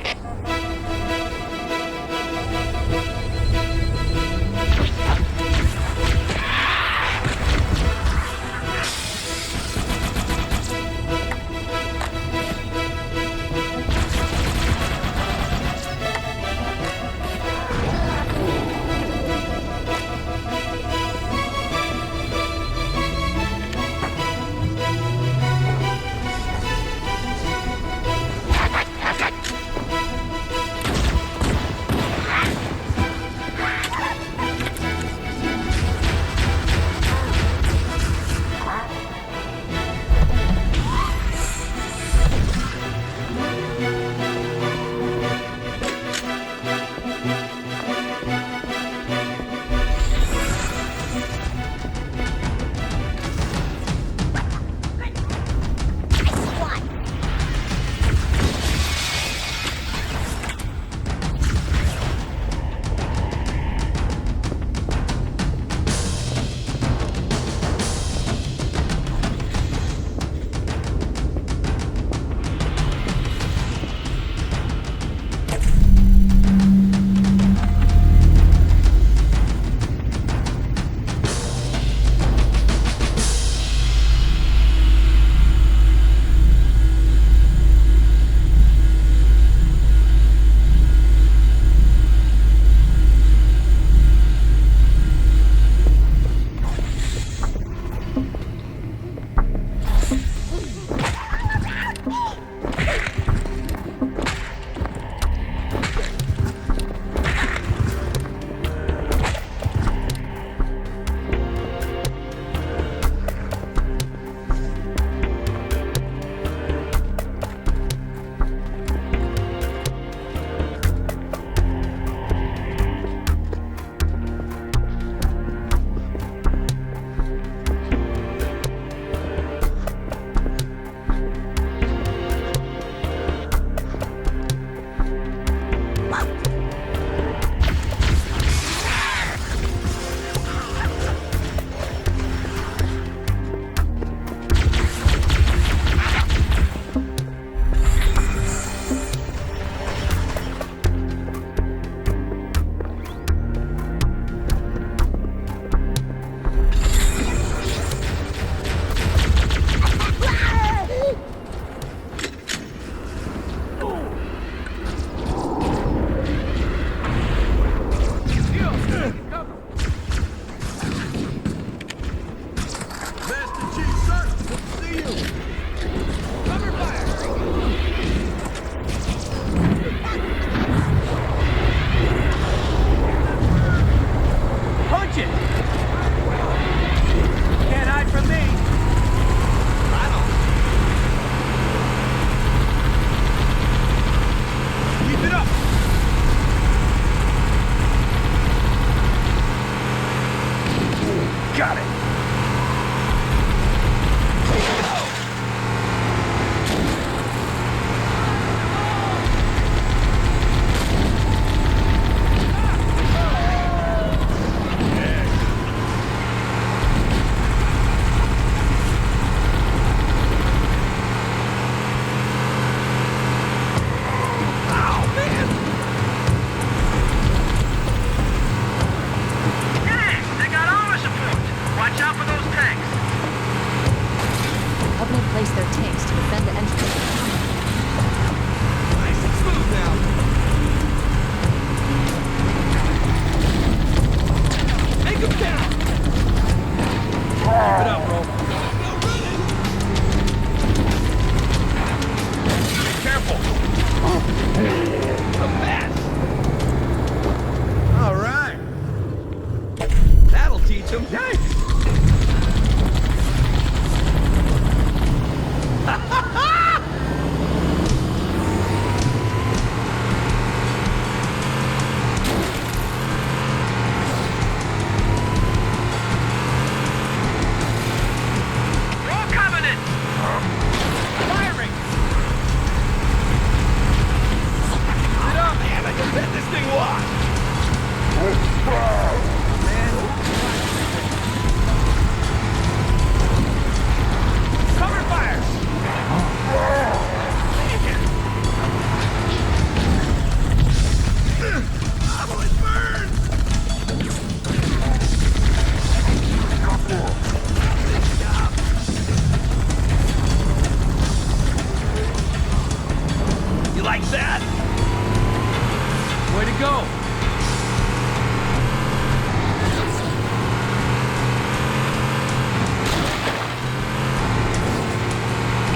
Captain Chief, sir! Good to see you! Cover fire! Punch it! Can't hide from me! Keep it up! Got it! Hey, they got armor support. Watch out for those tanks. Covenant placed their tanks to defend the entrance. Nice and smooth now! Take him down! Keep it up, bro. Be careful! A mess! All right. That'll teach him. Yikes! Roll Covenant! Firing! Keep it up, man! I just bet this thing washed! Cover fire! Oh, it burns! You like that? Way to go!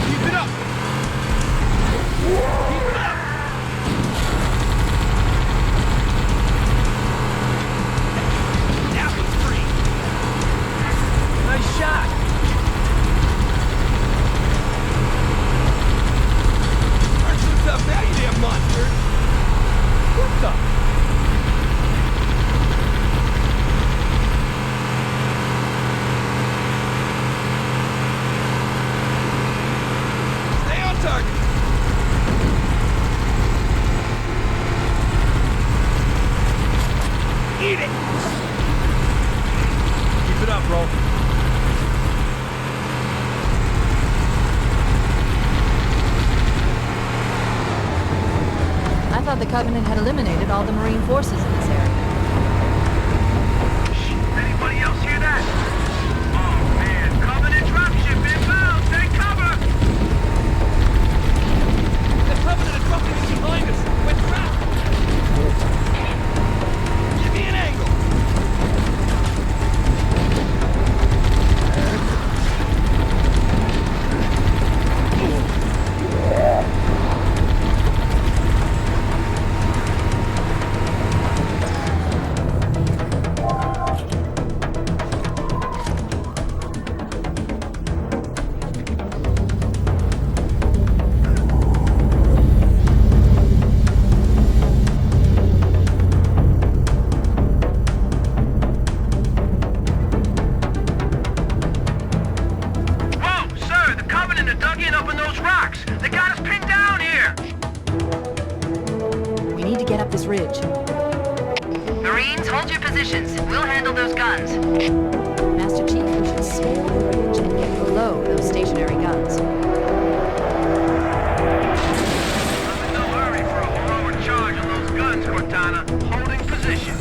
Keep it up! Keep it up! That was free! Nice shot! Aren't so tough now, you damn monster! What the? Stay on target! Eat it! Keep it up, bro. I thought the Covenant had eliminated all the Marine forces in this area. Anybody else hear that? Oh man, Covenant dropship inbound! Take cover! The Covenant is dropping in behind us! We're trapped! Give me an angle! Whoa, sir! The Covenant are dug in up in those rocks! They got us pinned down here! We need to get up this ridge. Marines, hold your positions. We'll handle those guns. Master Chief, we should scale the ridge and get below those stationary guns. I'm in no hurry for a heroic charge on those guns, Cortana. Holding position.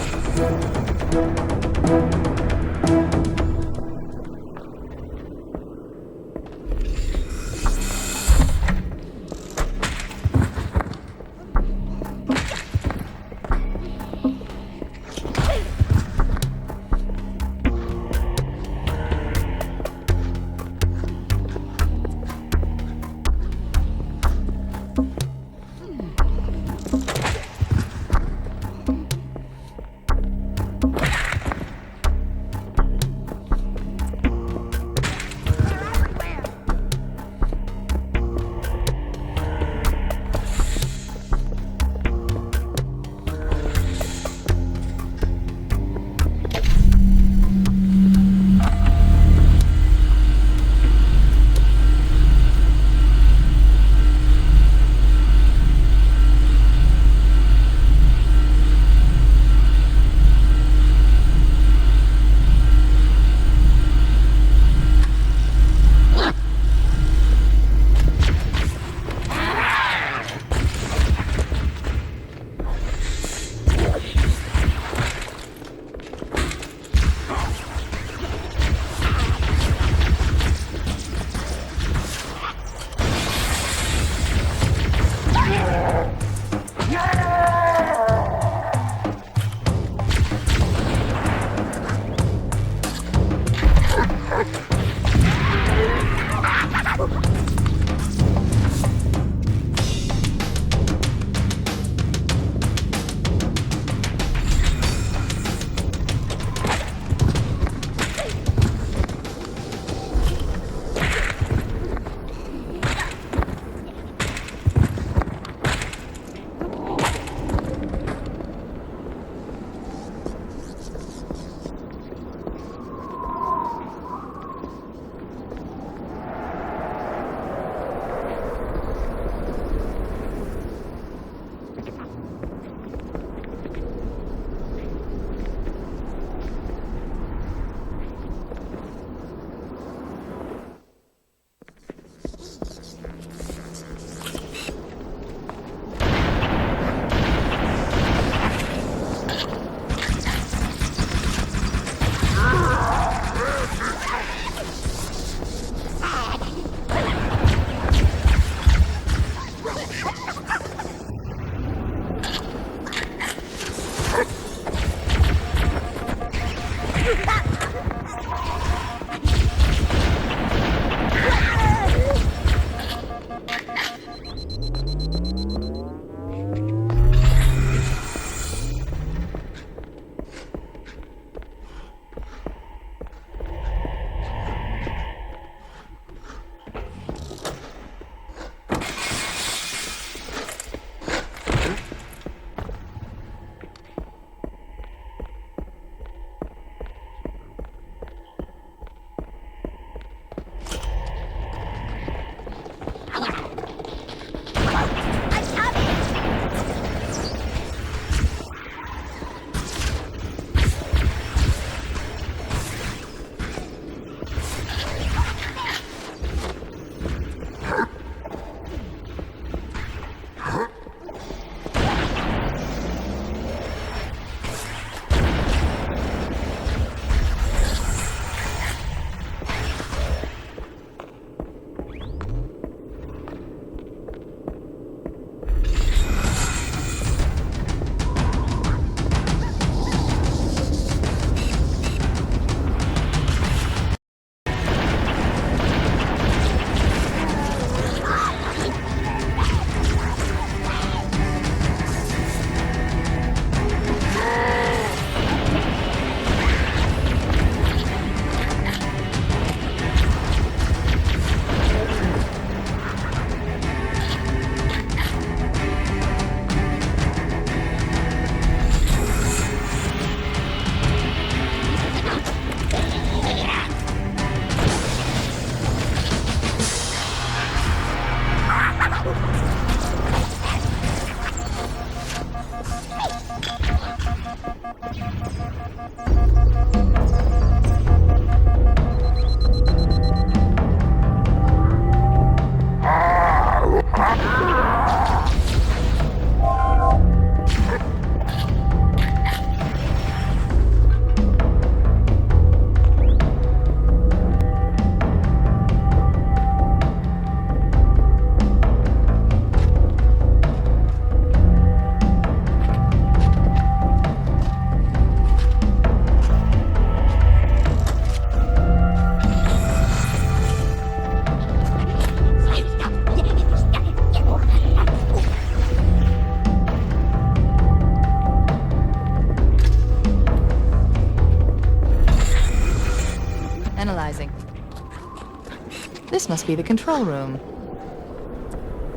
This must be the control room.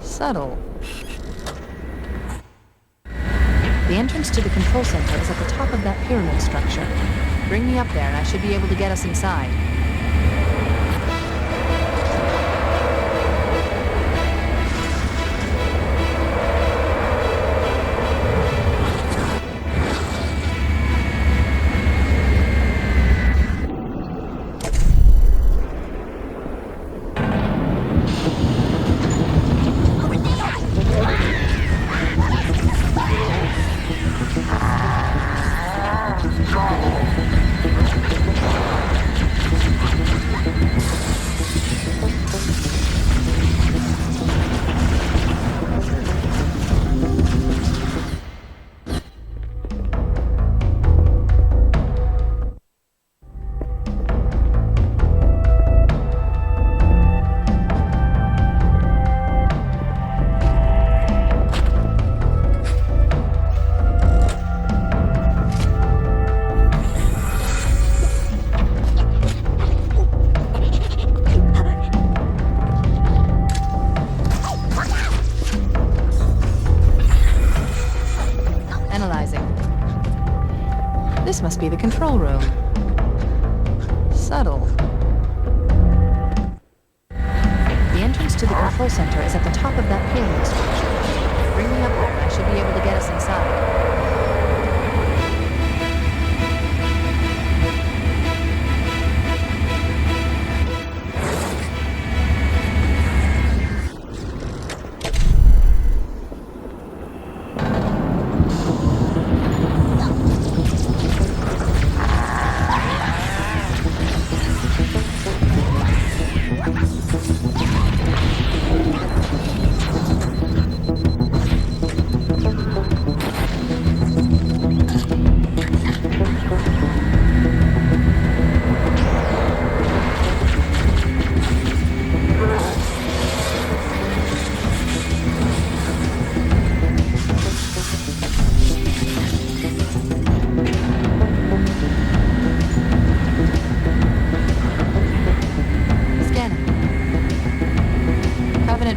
Subtle. The entrance to the control center is at the top of that pyramid structure. Bring me up there and I should be able to get us inside. This must be the control room. Subtle. The entrance to the control center is at the top of that pyramid structure. Bring me up there and I should be able to get us inside.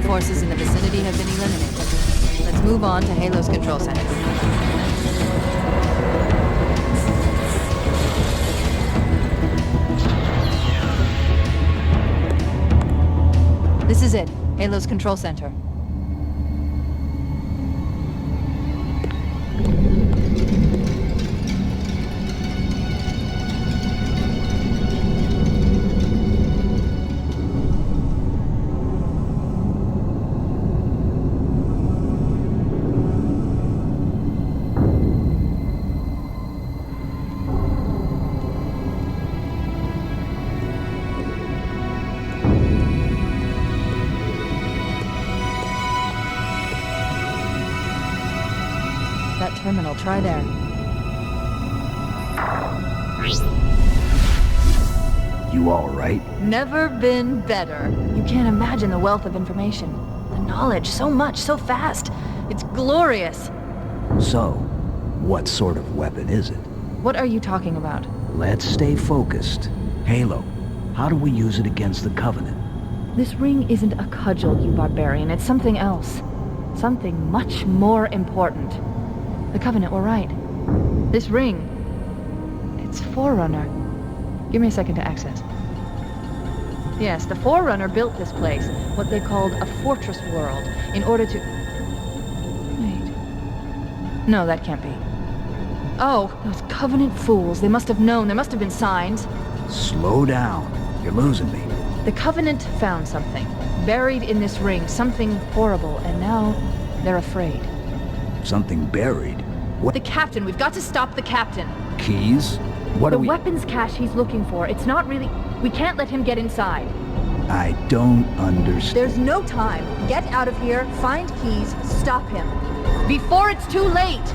Forces in the vicinity have been eliminated. Let's move on to Halo's control center. This is it, Halo's control center. Terminal, try there. You all right? Never been better. You can't imagine the wealth of information. The knowledge, so much, so fast. It's glorious. So, what sort of weapon is it? What are you talking about? Let's stay focused. Halo, how do we use it against the Covenant? This ring isn't a cudgel, you barbarian. It's something else. Something much more important. The Covenant were right. This ring, it's Forerunner. Give me a second to access. Yes, the Forerunner built this place, what they called a fortress world, in order to... Wait. No, that can't be. Oh, those Covenant fools. They must have known. There must have been signs. Slow down. You're losing me. The Covenant found something, buried in this ring, something horrible, and now they're afraid. Something buried? What? The captain. We've got to stop the captain. Keys? What are we... The weapons cache he's looking for. It's not really... We can't let him get inside. I don't understand. There's no time. Get out of here, find keys, stop him. Before it's too late!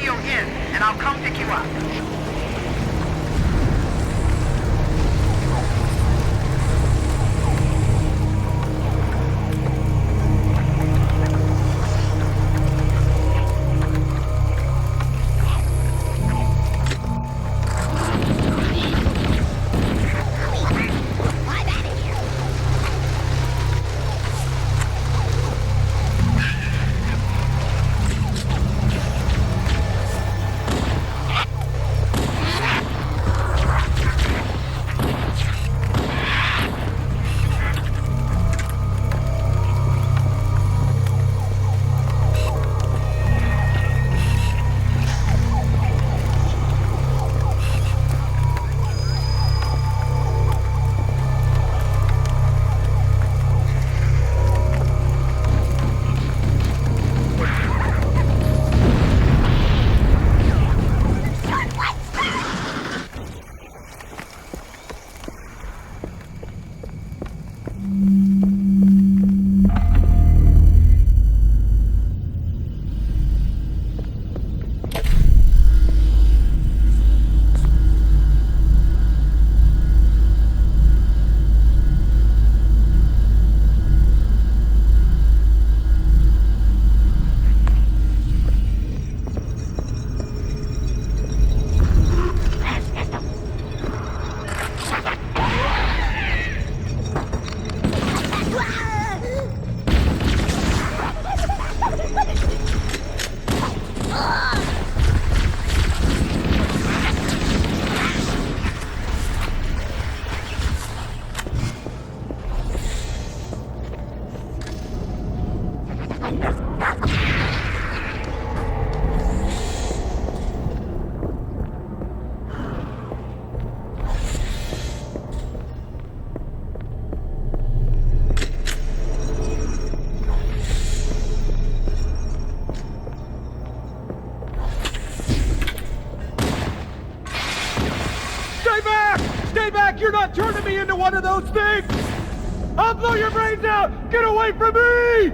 radio in, and I'll come pick you up. Stay back! You're not turning me into one of those things! I'll blow your brains out! Get away from me!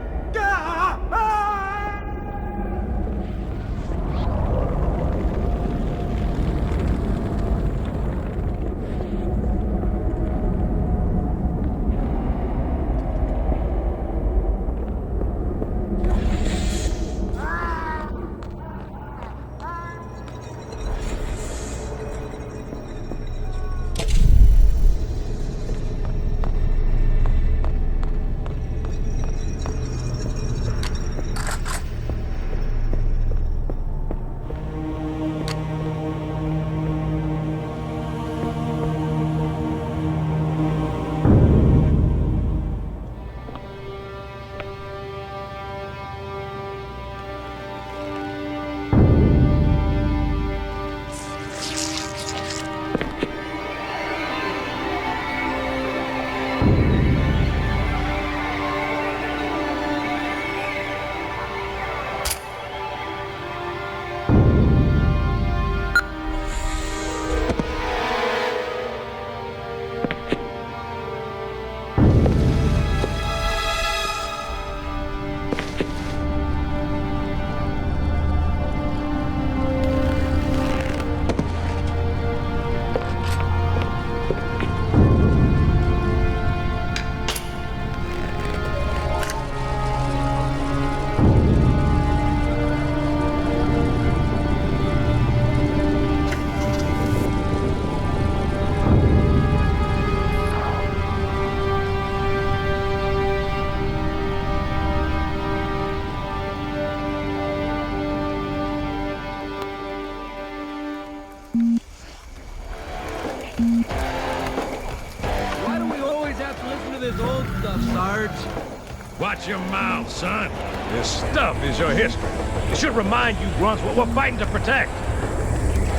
Why do we always have to listen to this old stuff, Sarge? Watch your mouth, son. This stuff is your history. It should remind you, grunts, what we're fighting to protect.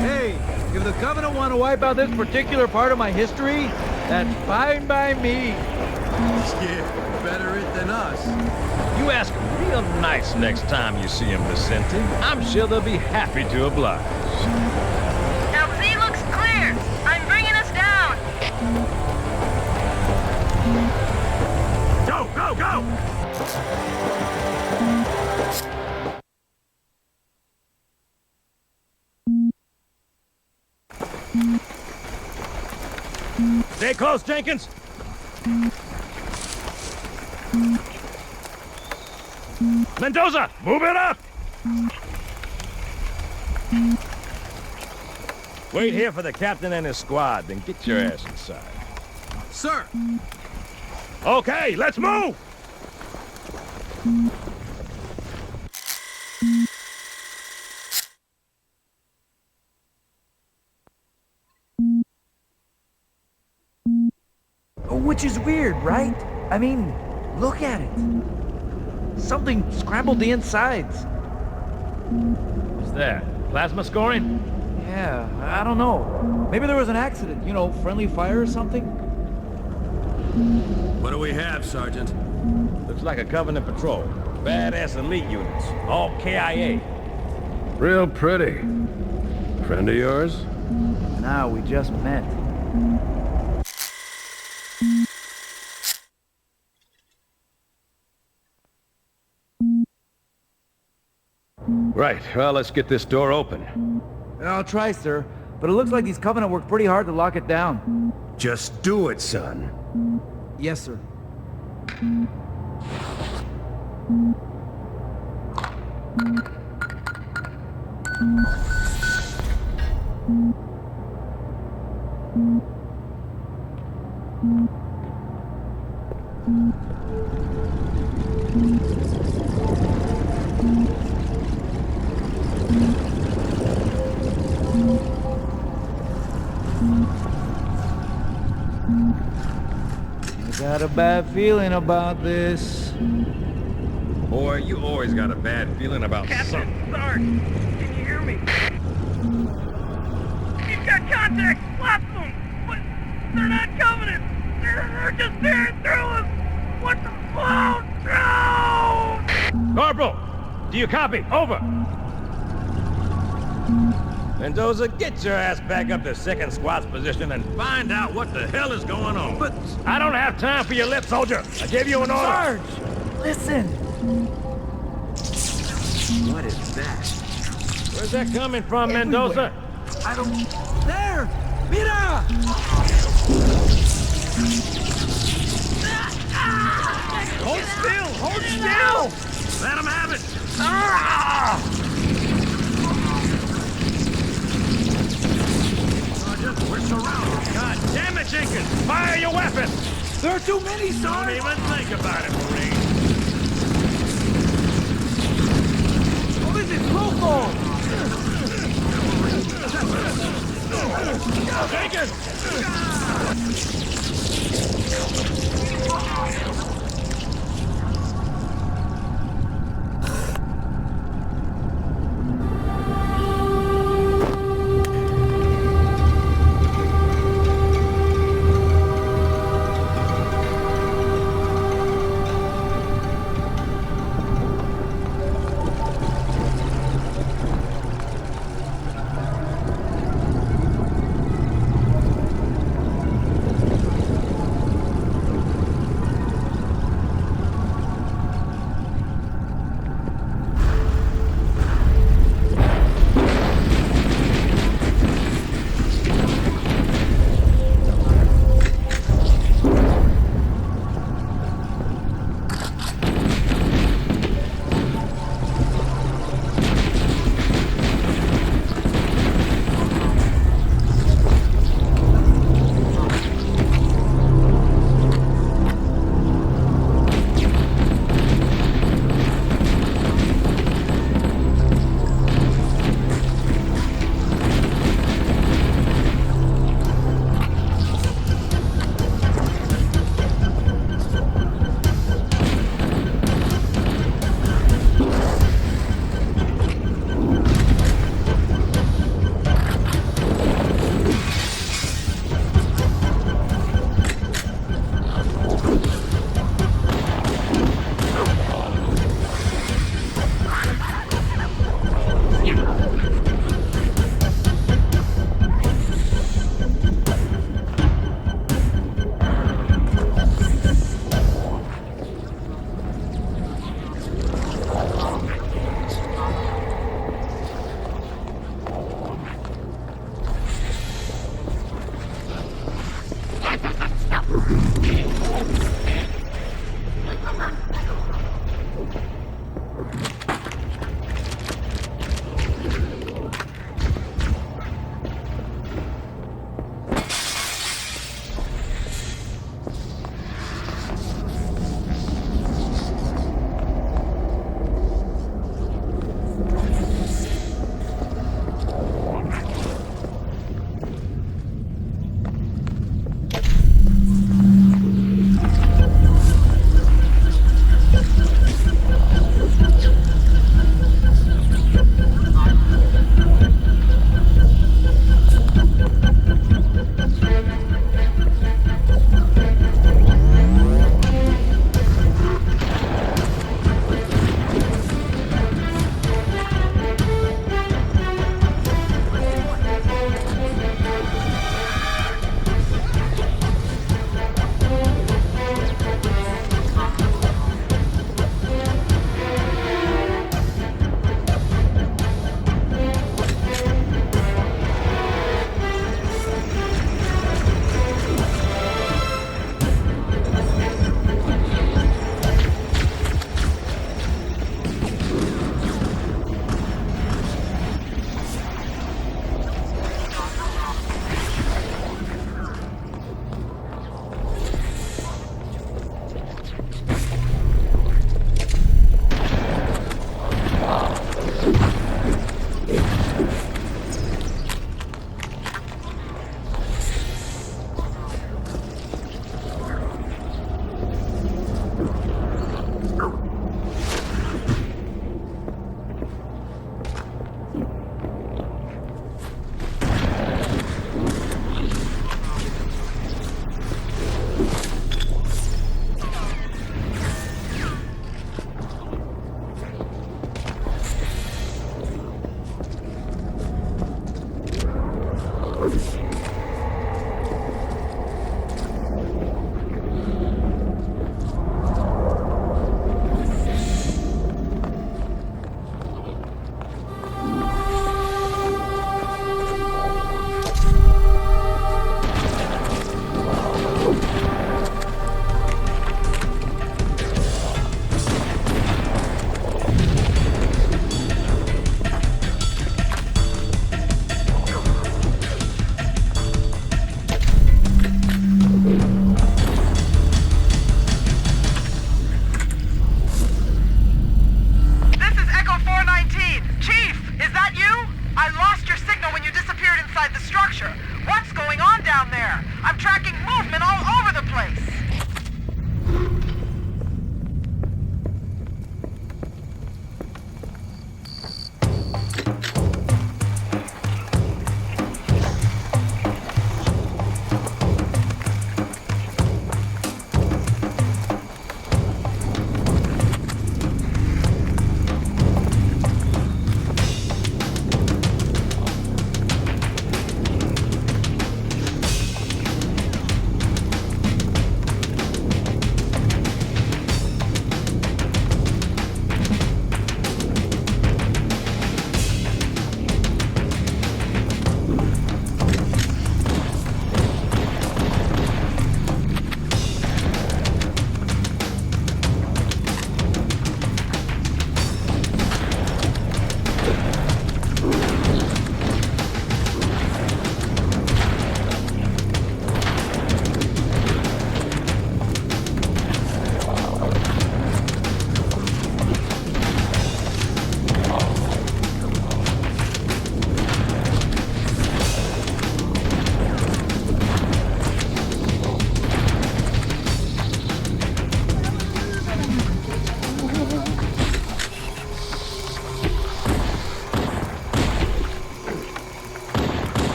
Hey, if the Covenant want to wipe out this particular part of my history, that's fine by me. Yeah, better it than us. You ask them real nice next time you see them, Vicente. I'm sure they'll be happy to oblige. LZ looks clear. I'm bringing us down. Go, go, go! Stay close, Jenkins. Mendoza, move it up! Wait here for the captain and his squad, then get your ass inside. Sir! Okay, let's move! Which is weird, right? I mean, look at it. Something scrambled the insides. What's that? Plasma scoring? Yeah, I don't know. Maybe there was an accident, you know, friendly fire or something? What do we have, Sergeant? Looks like a Covenant patrol. Badass elite units. All KIA. Real pretty. Friend of yours? Nah, we just met. Right, well, let's get this door open. I'll try, sir. But it looks like these Covenant worked pretty hard to lock it down. Just do it, son. Yes, sir. Got a bad feeling about this. Boy, you always got a bad feeling about something. Sarge, can you hear me? He's got contacts! Lots of them! But they're not Covenant! They're just tearing through us! What the fuck? No! Corporal, do you copy? Over. Mendoza, get your ass back up to second squad's position and find out what the hell is going on. But I don't have time for your lip, soldier. I gave you an order. Sarge! Listen! What is that? Where's that coming from, Mendoza? I don't... There! Mira! Hold still! Hold still! Let him have it! Sergeant, we're surrounded. God damn it, Jenkins! Fire your weapon! There are too many, Don't Sarge! even think about it, Marine. What is it? Roll call! Jenkins!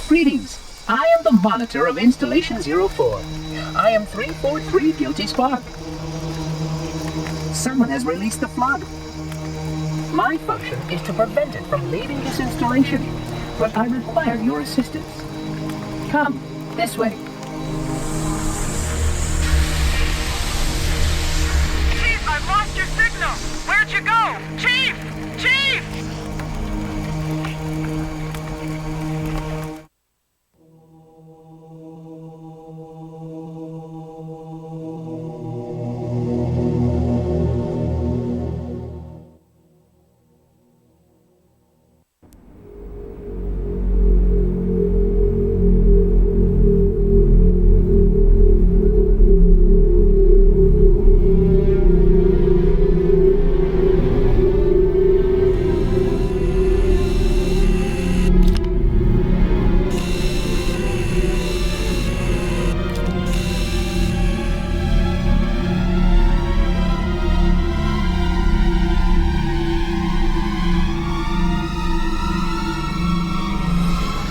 Greetings. I am the monitor of Installation 04. I am 343 Guilty Spark. Someone has released the flood. My function is to prevent it from leaving this installation, but I require your assistance. Come, this way. Chief, I've lost your signal! Where'd you go? Chief! Chief!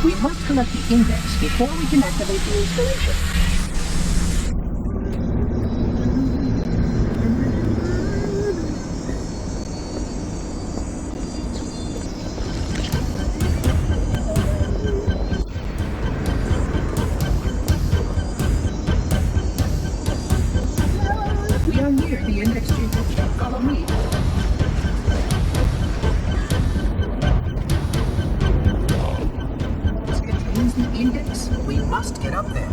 We must collect the index before we can activate the installation. We are near the index chamber. Follow me. The index. We must get up there.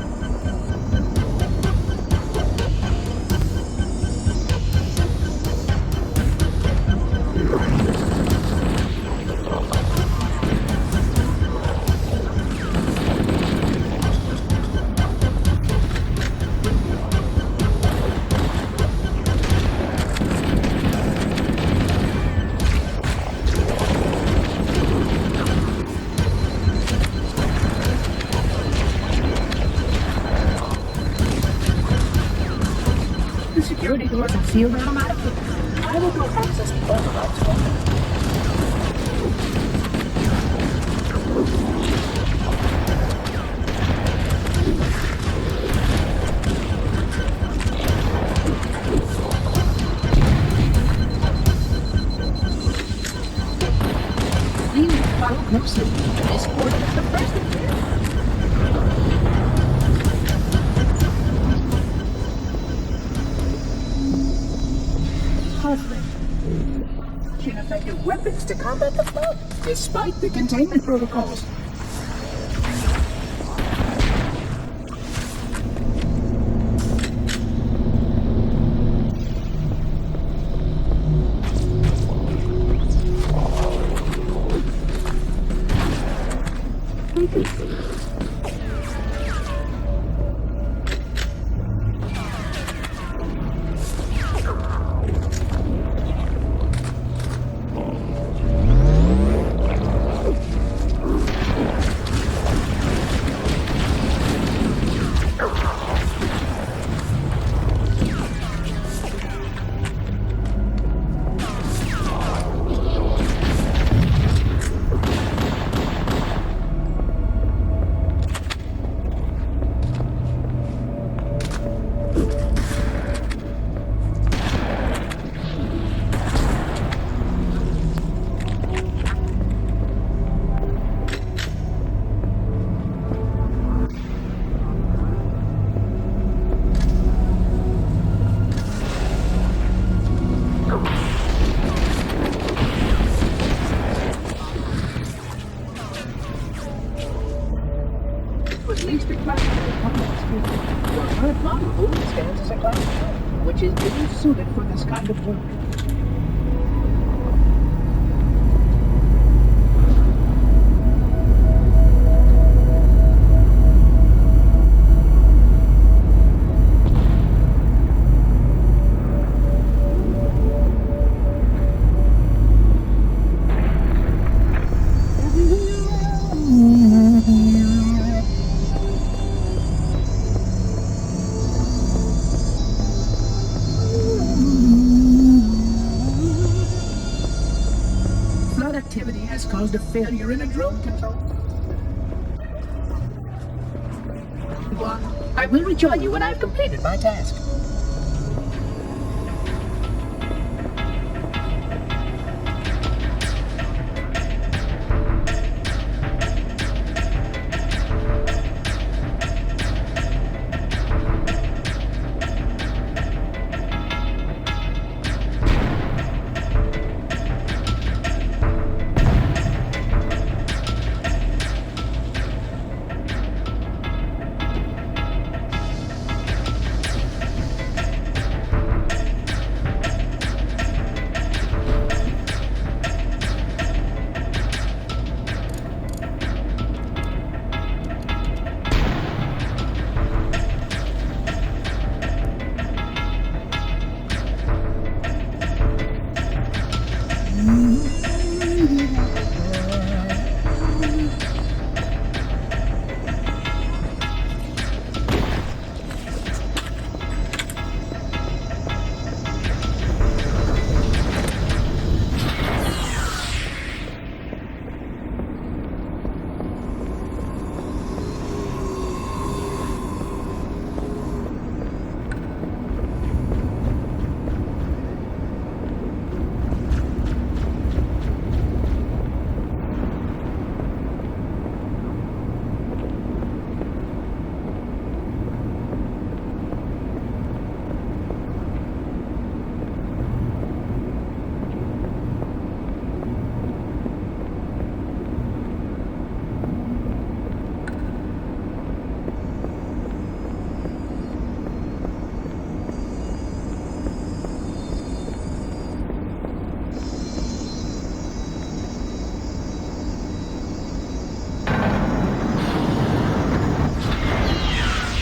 The security doors are sealed automatically. I will go access the overrides for them. Please follow closely. This order is the president here. Ineffective weapons to combat the flood, despite the containment protocols. Which is really suited for this kind of work. Caused a failure in a drone control. Well, I will rejoin you when I've completed my task.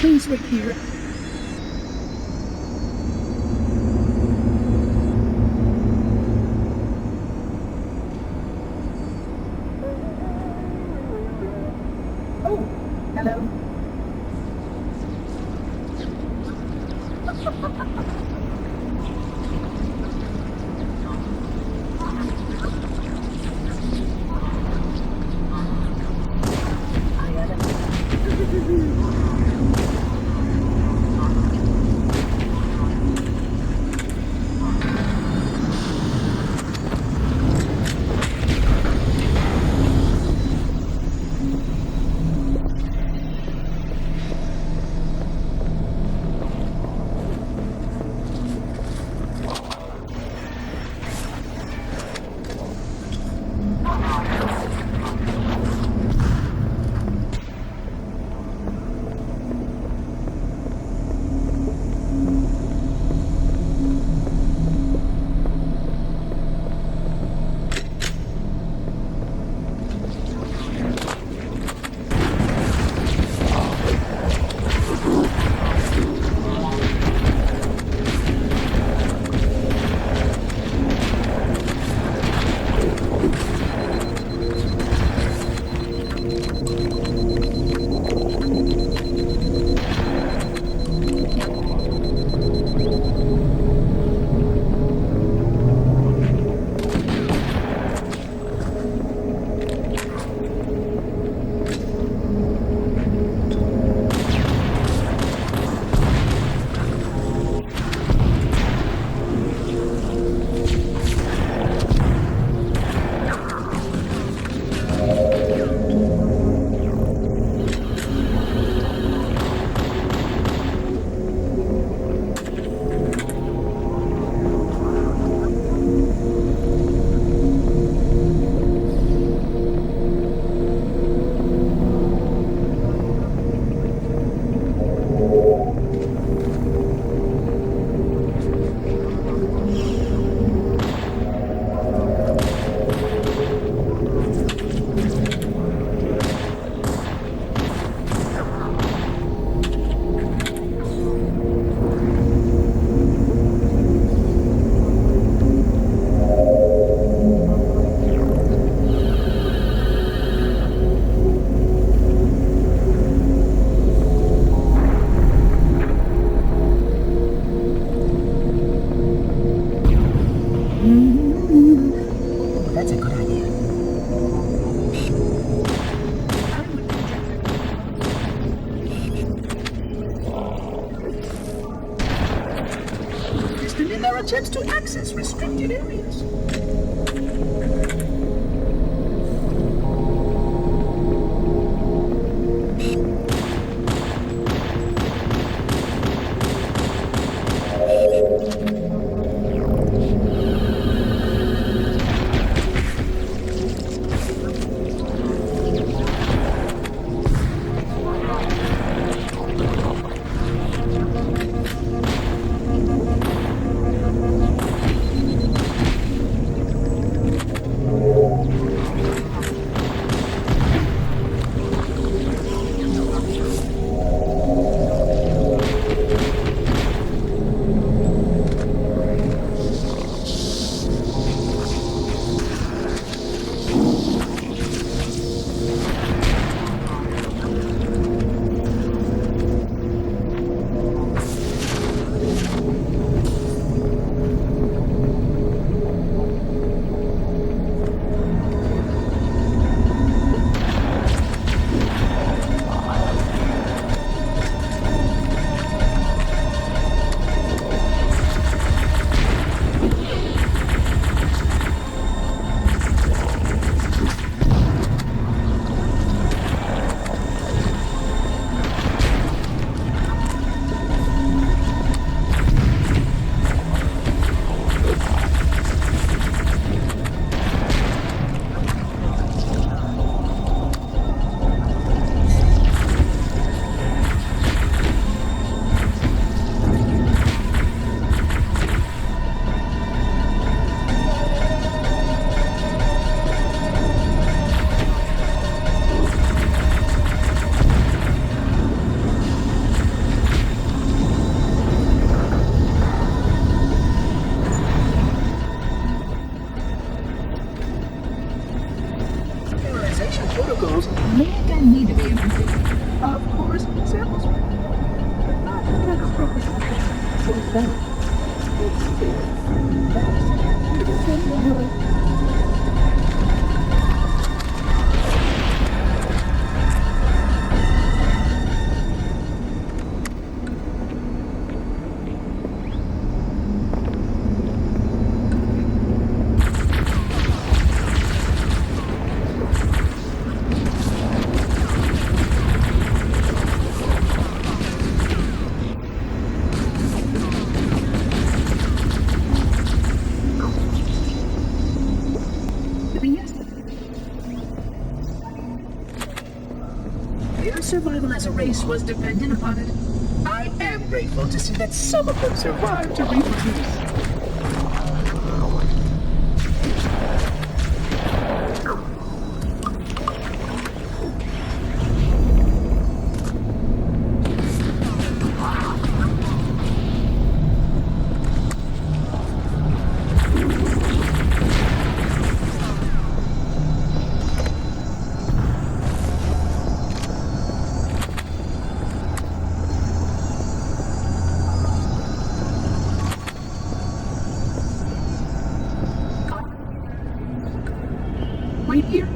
Please wait here. Oh, hello. succeed in their attempts to access restricted areas. Protocols may again need to be implemented. Of course, samples but not survival as a race was dependent upon it. I am grateful to see that some of them survived to reproduce. Right here.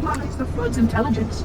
compromise the Flood's intelligence.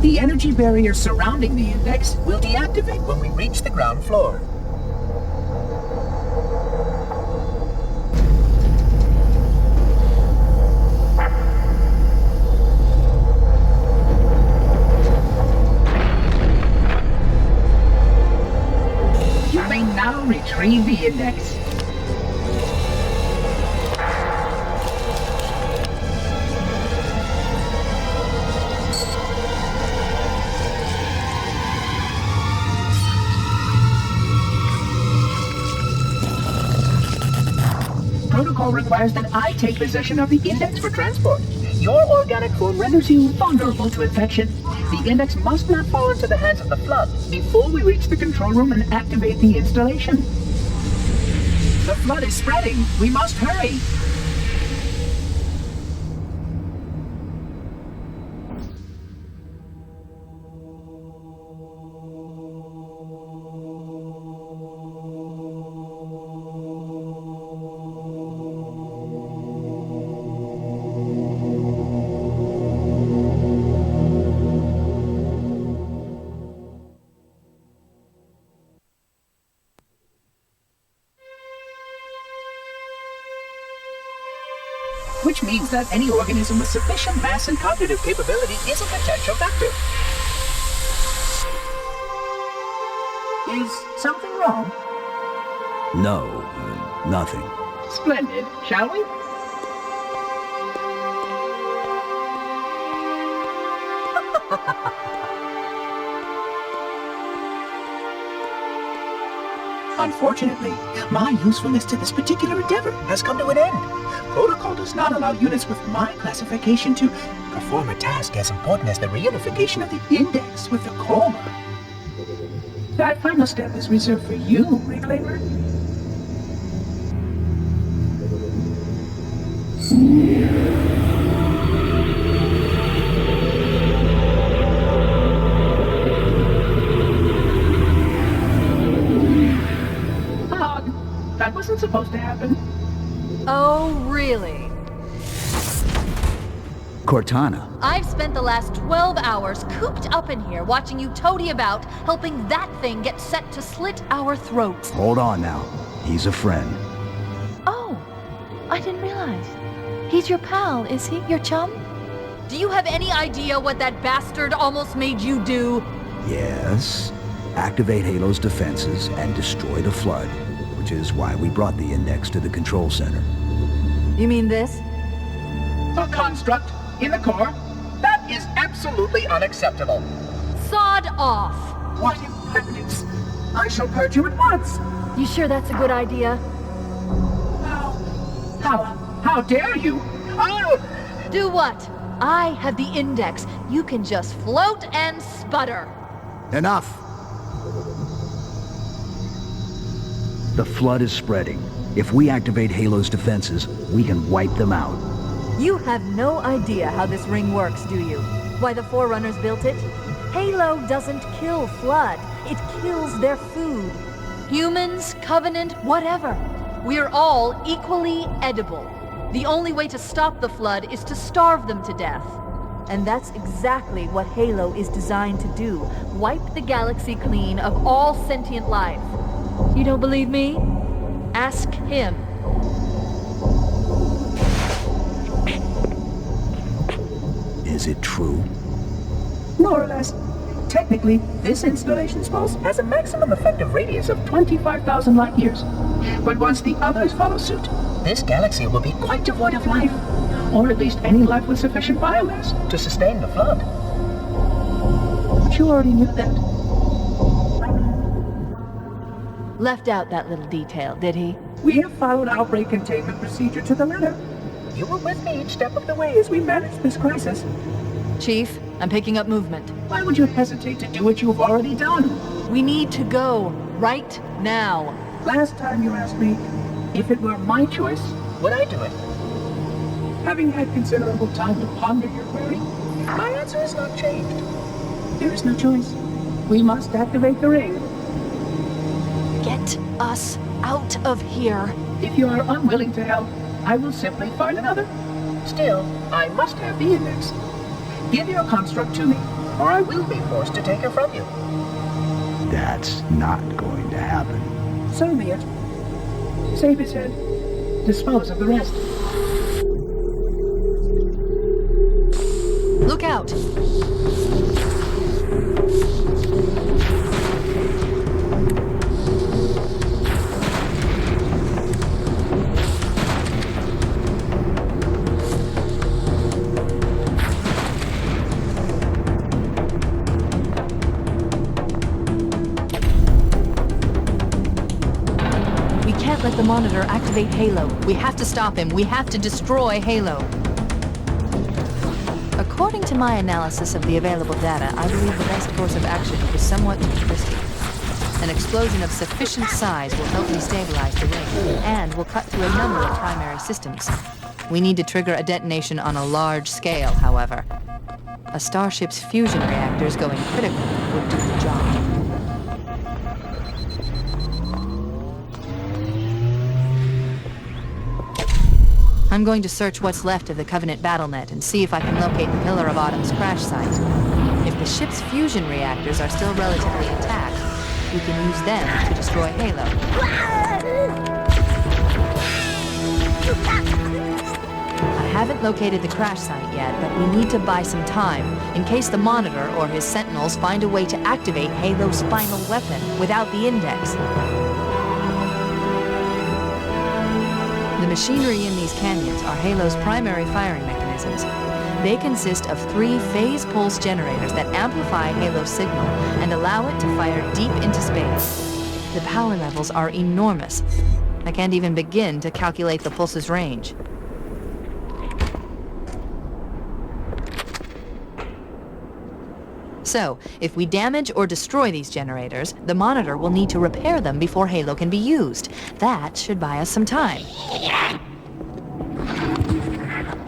The energy barrier surrounding the index will deactivate when we reach the ground floor. You may now retrieve the index. Protocol requires that I take possession of the index for transport. Your organic form renders you vulnerable to infection. The index must not fall into the hands of the Flood before we reach the control room and activate the installation. The Flood is spreading. We must hurry. Which means that any organism with sufficient mass and cognitive capability is a potential vector. Is something wrong? No, nothing. Splendid, shall we? Unfortunately, my usefulness to this particular endeavor has come to an end. Protocol does not allow units with my classification to perform a task as important as the reunification of the index with the core. That final step is reserved for you, Reclaimer. That wasn't supposed to happen. Oh, really? Cortana. I've spent the last 12 hours cooped up in here watching you toady about, helping that thing get set to slit our throats. Hold on now. He's a friend. Oh, I didn't realize. He's your pal, is he? Your chum? Do you have any idea what that bastard almost made you do? Yes. Activate Halo's defenses and destroy the Flood, which is why we brought the index to the control center. You mean this? A construct in the core? That is absolutely unacceptable. Sod off! What impertinence! I shall purge you at once. You sure that's a good idea? How dare you? Oh! Do what? I have the index. You can just float and sputter. Enough! The flood is spreading. If we activate Halo's defenses, we can wipe them out. You have no idea how this ring works, do you? Why the Forerunners built it? Halo doesn't kill Flood. It kills their food. Humans, Covenant, whatever. We're all equally edible. The only way to stop the Flood is to starve them to death. And that's exactly what Halo is designed to do. Wipe the galaxy clean of all sentient life. You don't believe me? Ask him. Is it true? More or less. Technically, this installation's pulse has a maximum effective radius of 25,000 light years. But once the others follow suit, this galaxy will be quite devoid of life. Or at least any life with sufficient biomass to sustain the flood. But you already knew that. Left out that little detail, did he? We have followed outbreak containment procedure to the letter. You were with me each step of the way as we managed this crisis. Chief, I'm picking up movement. Why would you hesitate to do what you've already done? We need to go, right now. Last time you asked me, if it were my choice, would I do it? Having had considerable time to ponder your query, my answer has not changed. There is no choice. We must activate the ring. Get us out of here. If you are unwilling to help, I will simply find another. Still, I must have the index. Give your construct to me, or I will be forced to take her from you. That's not going to happen. So be it. Save his head. Dispose of the rest. Look out! Let the monitor activate Halo. We have to stop him. We have to destroy Halo. According to my analysis of the available data, I believe the best course of action is somewhat risky. An explosion of sufficient size will help destabilize the ring, and will cut through a number of primary systems. We need to trigger a detonation on a large scale, however. A starship's fusion reactors going critical would do the job. I'm going to search what's left of the Covenant BattleNet and see if I can locate the Pillar of Autumn's crash site. If the ship's fusion reactors are still relatively intact, we can use them to destroy Halo. I haven't located the crash site yet, but we need to buy some time in case the Monitor or his Sentinels find a way to activate Halo's final weapon without the index. The machinery in these canyons are Halo's primary firing mechanisms. They consist of 3 phase pulse generators that amplify Halo's signal and allow it to fire deep into space. The power levels are enormous. I can't even begin to calculate the pulse's range. So, if we damage or destroy these generators, the Monitor will need to repair them before Halo can be used. That should buy us some time.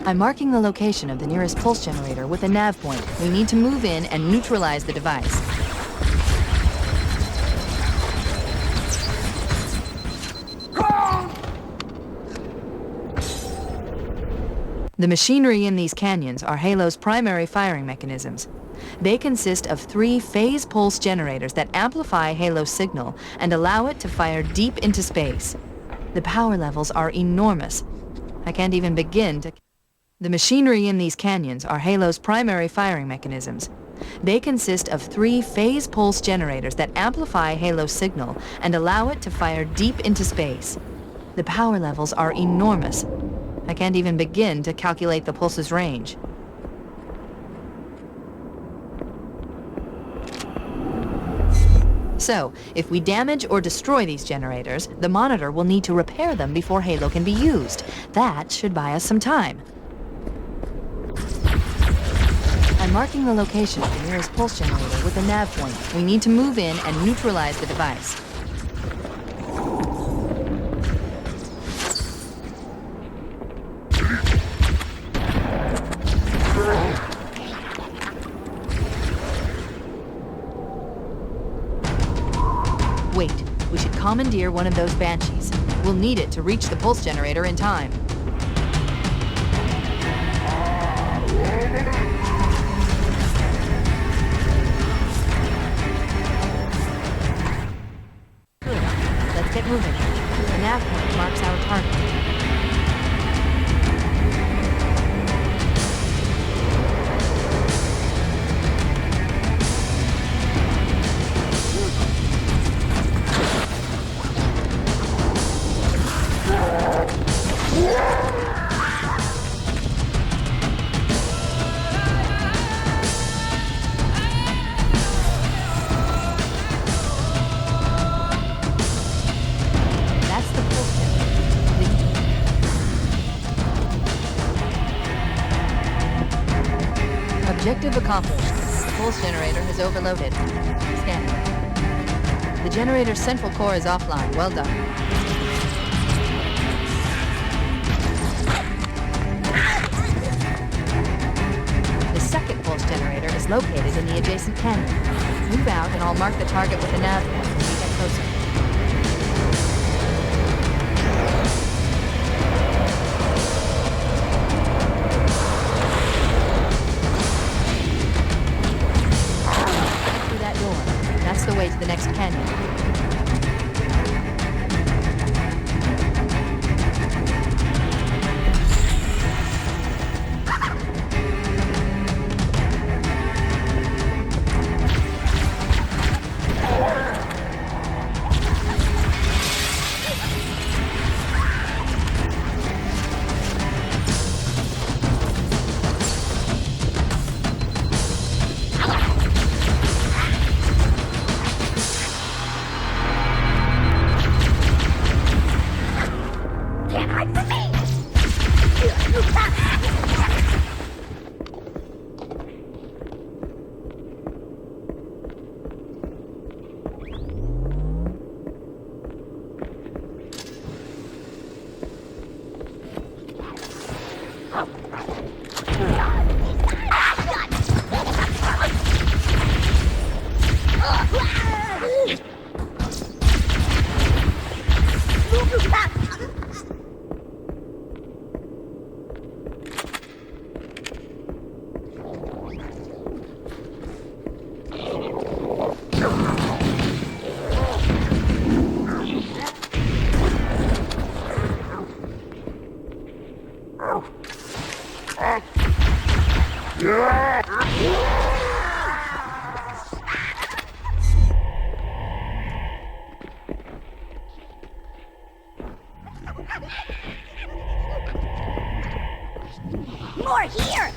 I'm marking the location of the nearest pulse generator with a nav point. We need to move in and neutralize the device. The machinery in these canyons are Halo's primary firing mechanisms. They consist of 3 phase pulse generators that amplify Halo's signal and allow it to fire deep into space. The power levels are enormous. I can't even begin to... The machinery in these canyons are Halo's primary firing mechanisms. They consist of 3 phase pulse generators that amplify Halo's signal and allow it to fire deep into space. The power levels are enormous. I can't even begin to calculate the pulse's range. So, if we damage or destroy these generators, the Monitor will need to repair them before Halo can be used. That should buy us some time. I'm marking the location of the nearest pulse generator with a nav point. We need to move in and neutralize the device. Wait, we should commandeer one of those Banshees. We'll need it to reach the pulse generator in time. Good. Let's get moving. The nav point marks our target. Objective accomplished. The pulse generator has overloaded. Scanning. The generator's central core is offline. Well done. The second pulse generator is located in the adjacent canyon. Move out and I'll mark the target with a nav point as we get closer. That's the way to the next canyon. More here!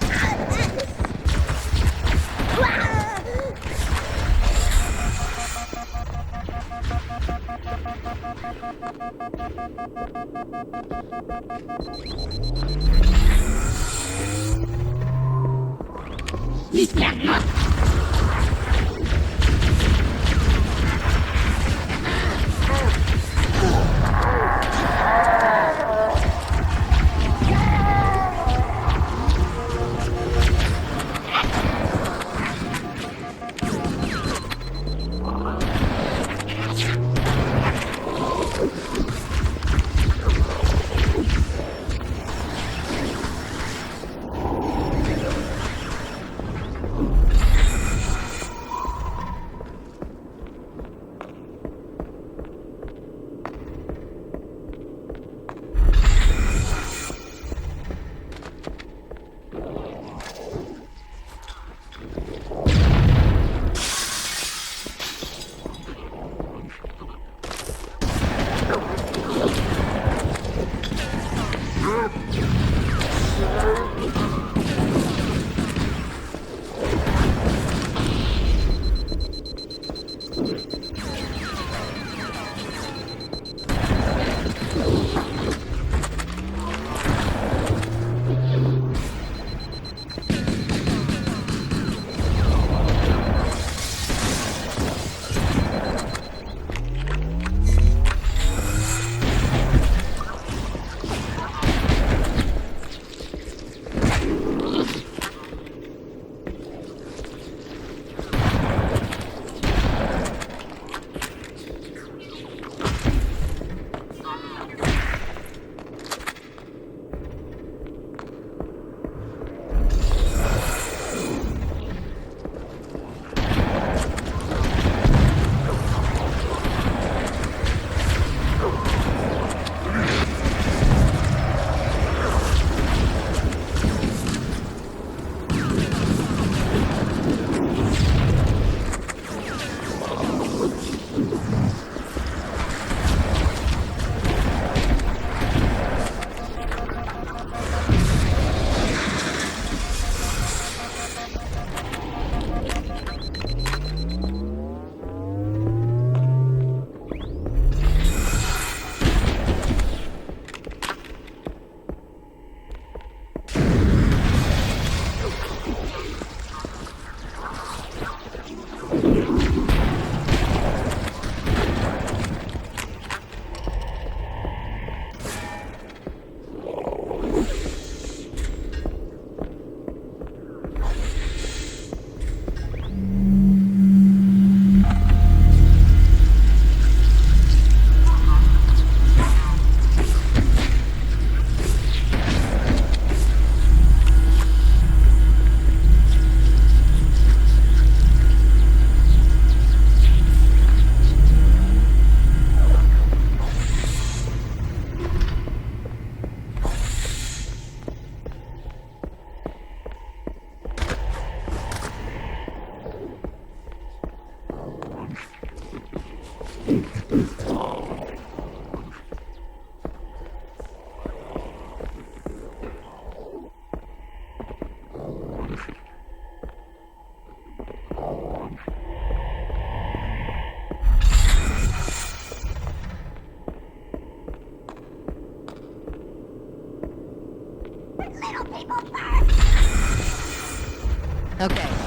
Okay,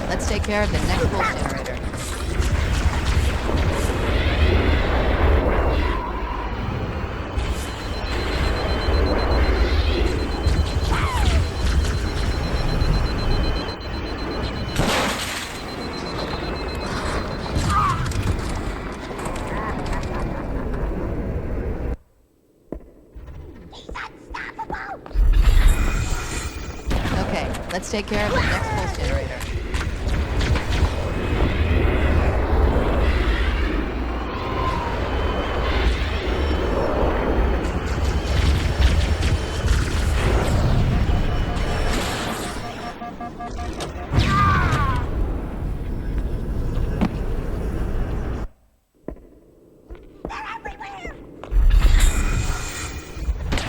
let's take care of the next pulse generator. Okay, let's take care of the next pulse generator.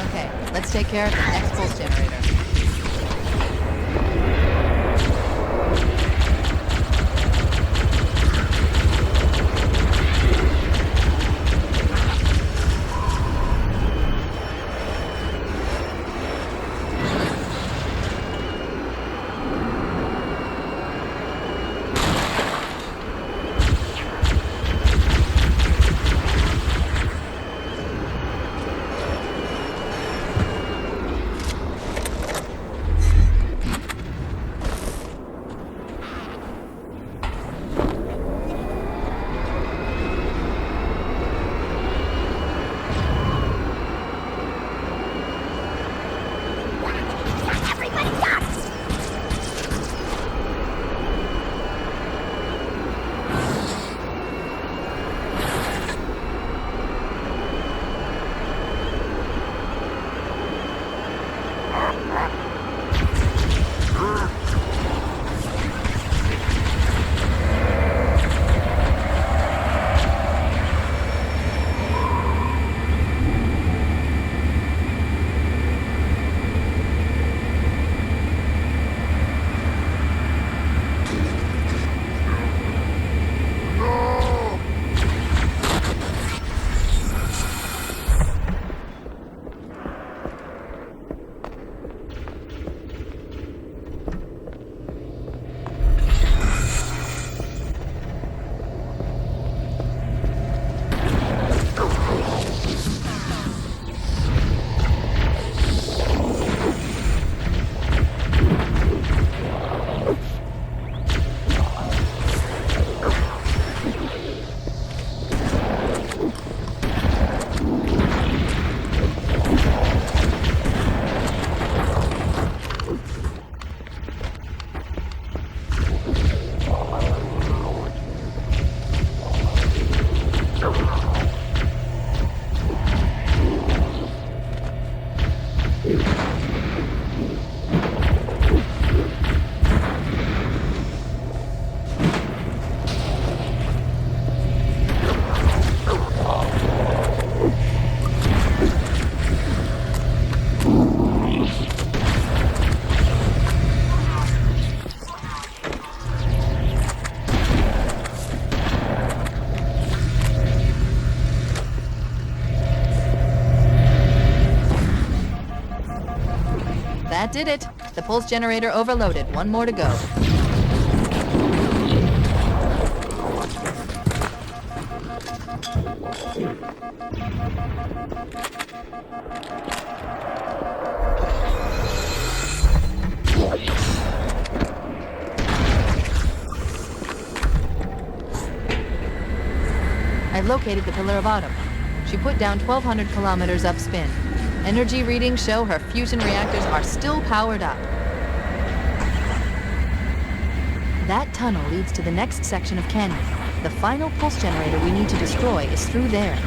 Okay, let's take care of the next pulse generator. That did it. The pulse generator overloaded. One more to go. I've located the Pillar of Autumn. She put down 1,200 kilometers upspin. Energy readings show her fusion reactors are still powered up. That tunnel leads to the next section of canyon. The final pulse generator we need to destroy is through there.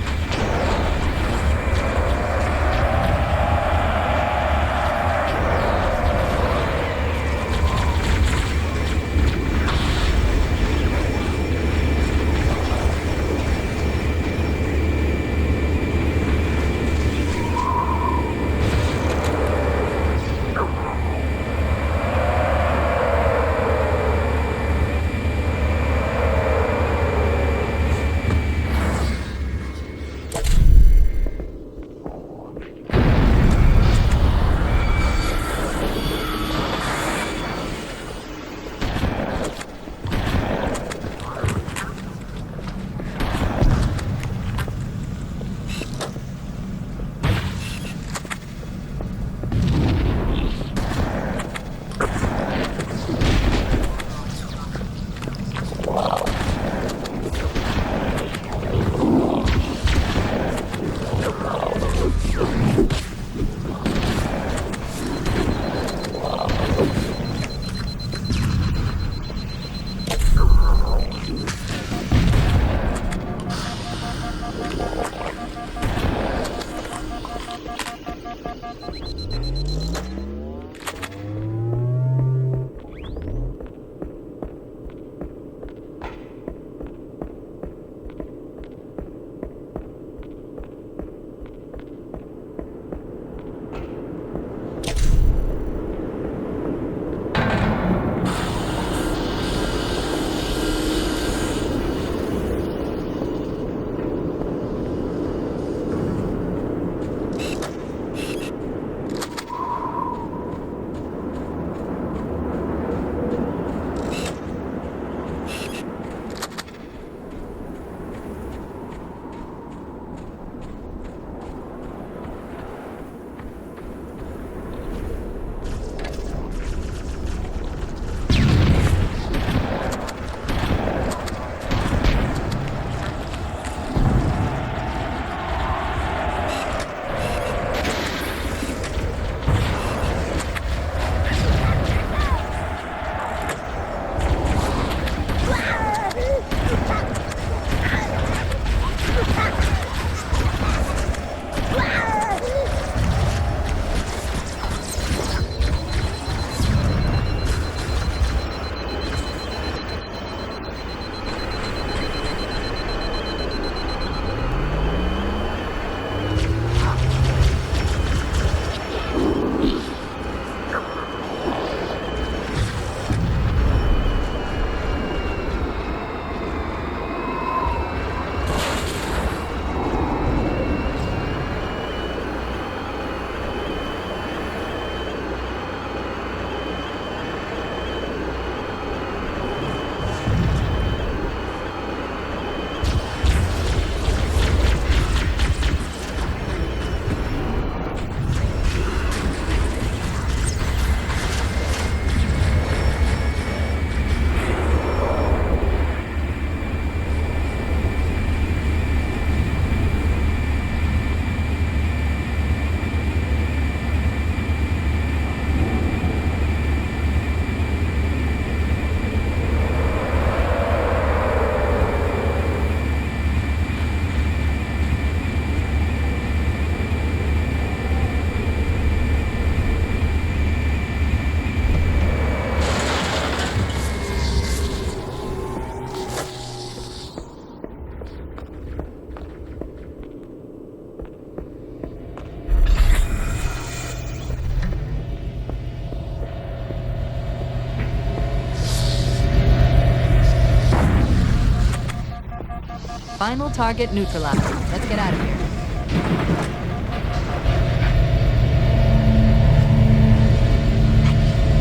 Final target neutralized. Let's get out of here.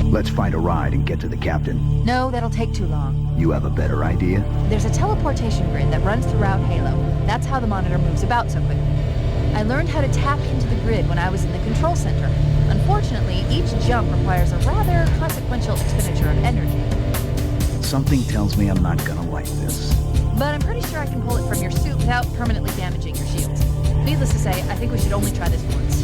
Let's find a ride and get to the captain. No, that'll take too long. You have a better idea? There's a teleportation grid that runs throughout Halo. That's how the monitor moves about so quickly. I learned how to tap into the grid when I was in the control center. Unfortunately, each jump requires a rather consequential expenditure of energy. Something tells me I'm not gonna like this. But I'm pretty sure I can pull it from your suit without permanently damaging your shields. Needless to say, I think we should only try this once.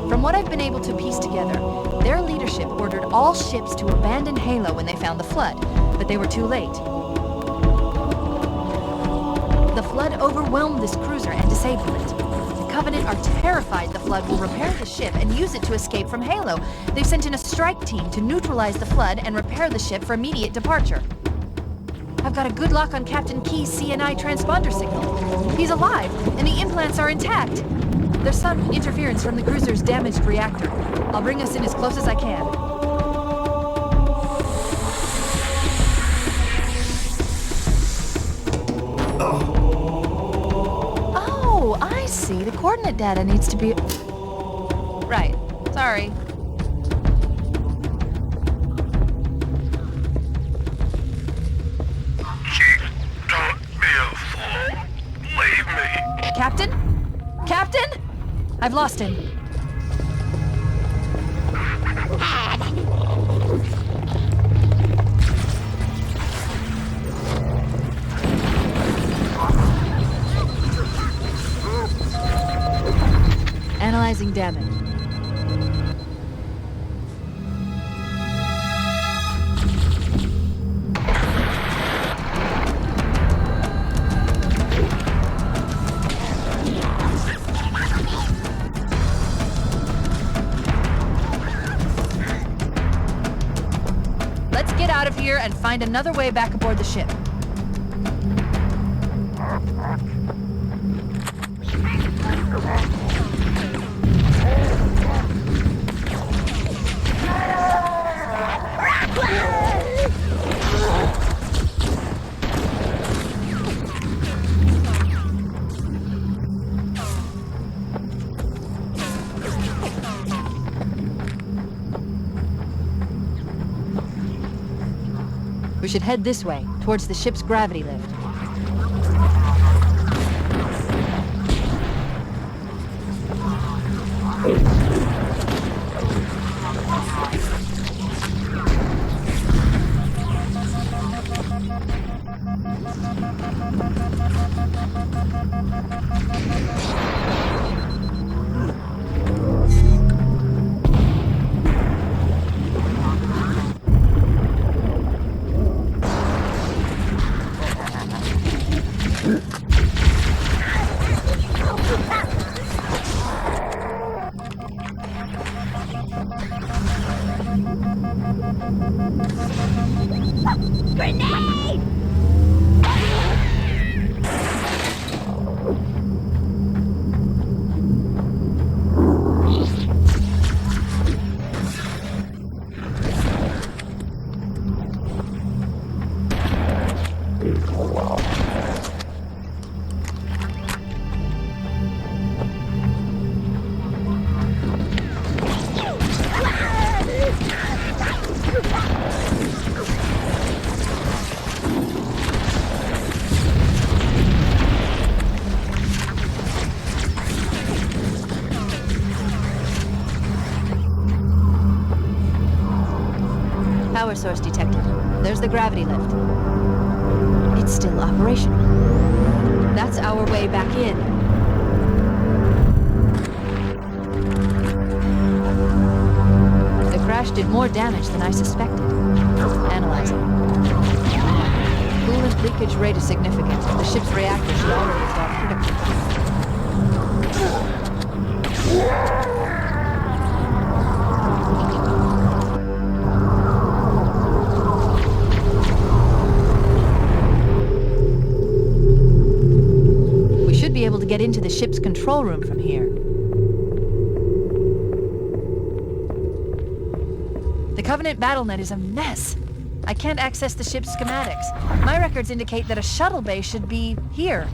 From what I've been able to piece together, their leadership ordered all ships to abandon Halo when they found the Flood, but they were too late. The Flood overwhelmed this cruiser and disabled it. The Covenant are terrified the Flood will repair the ship and use it to escape from Halo. They've sent in a strike team to neutralize the Flood and repair the ship for immediate departure. I've got a good lock on Captain Key's CNI transponder signal. He's alive, and the implants are intact. There's some interference from the cruiser's damaged reactor. I'll bring us in as close as I can. Oh, I see. The coordinate data needs to be... Right. Sorry. Chief, don't be a fool. Leave me. Captain? Captain? I've lost him. Analyzing damage. Let's get out of here and find another way back aboard the ship. We should head this way, towards the ship's gravity lift. Grenade! Power source detected. There's the gravity lift. It's still operational. That's our way back in. The crash did more damage than I suspected. Analyzing. coolant leakage rate is significant. The ship's reactor should already have gone critical. We should be able to get into the ship's control room from here. The Covenant BattleNet is a mess. I can't access the ship's schematics. My records indicate that a shuttle bay should be here.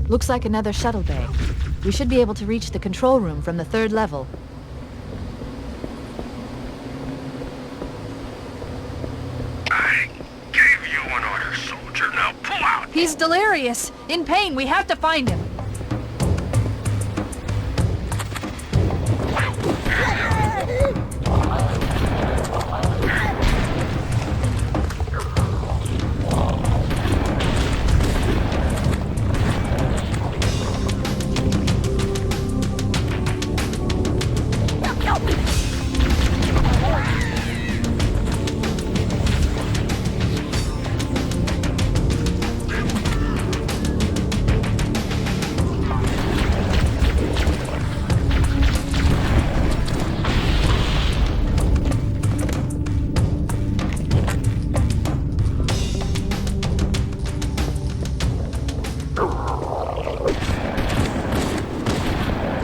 Looks like another shuttle bay. We should be able to reach the control room from the 3rd level. I gave you an order, soldier. Now pull out! He's delirious! In pain! We have to find him!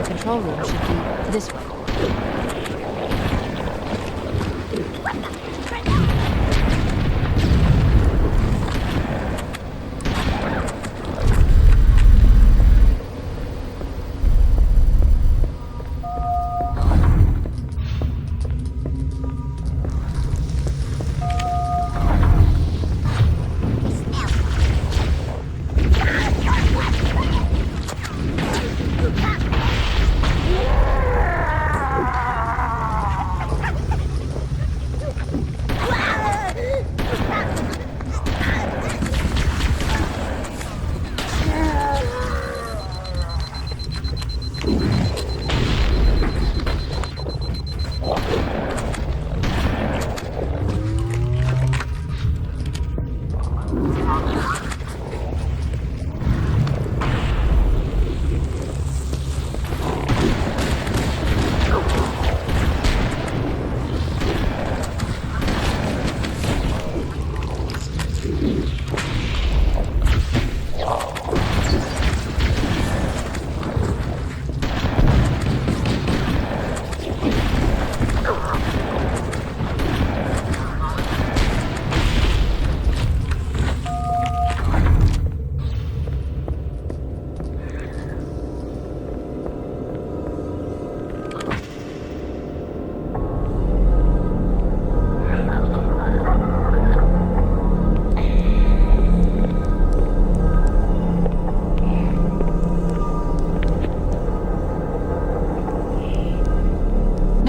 Control room should be this way.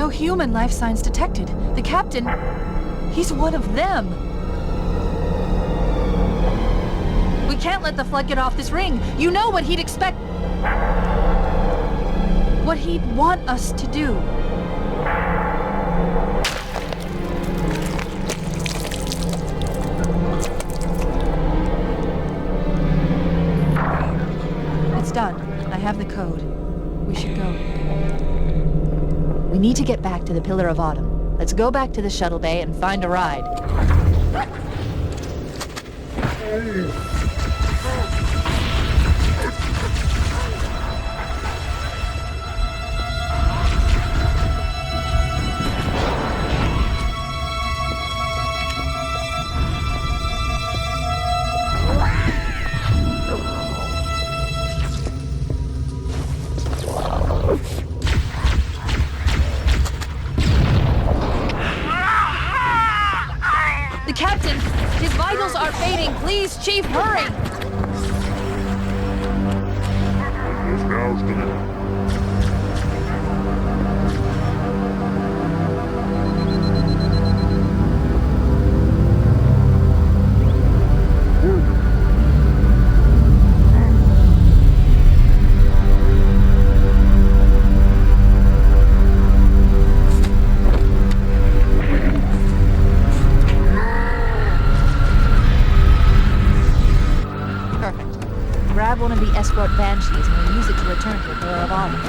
No human life signs detected. The captain, he's one of them. We can't let the Flood get off this ring. You know what he'd expect. What he'd want us to do. It's done. I have the code. We should go. We need to get back to the Pillar of Autumn. Let's go back to the shuttle bay and find a ride. Please, Chief, hurry! Grab one of the escort banshees and we'll use it to return to the Pillar of Autumn.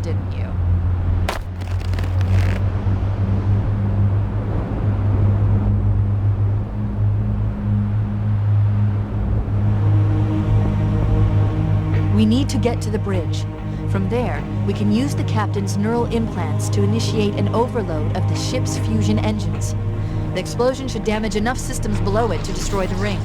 Didn't you? We need to get to the bridge. From there, we can use the captain's neural implants to initiate an overload of the ship's fusion engines. The explosion should damage enough systems below it to destroy the ring.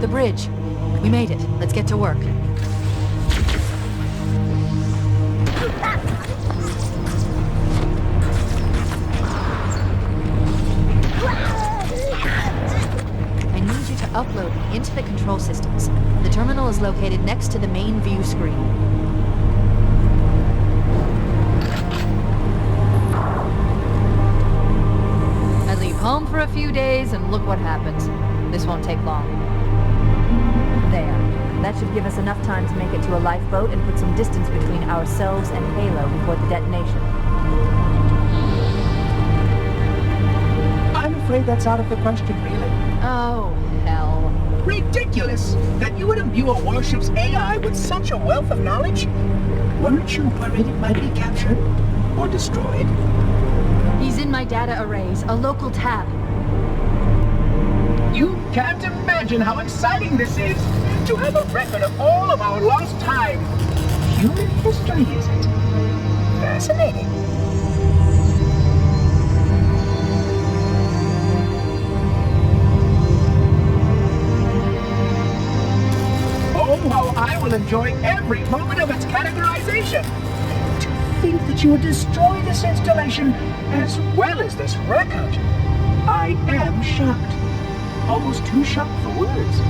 Bridge. We made it. Let's get to work. I need you to upload me into the control systems. The terminal is located next to the main view screen. I leave home for a few days and look what happens. This won't take long. There. That should give us enough time to make it to a lifeboat and put some distance between ourselves and Halo before the detonation. I'm afraid that's out of the question, really. Oh, hell. Ridiculous! That you would imbue a warship's AI with such a wealth of knowledge? Weren't you worried it might be captured? Or destroyed? He's in my data arrays, a local tab. You can't imagine how exciting this is! To have a record of all of our lost time! Human history, is it? Fascinating. Oh, how I will enjoy every moment of its categorization! To think that you would destroy this installation as well as this record! I am shocked. Almost too shocked for words.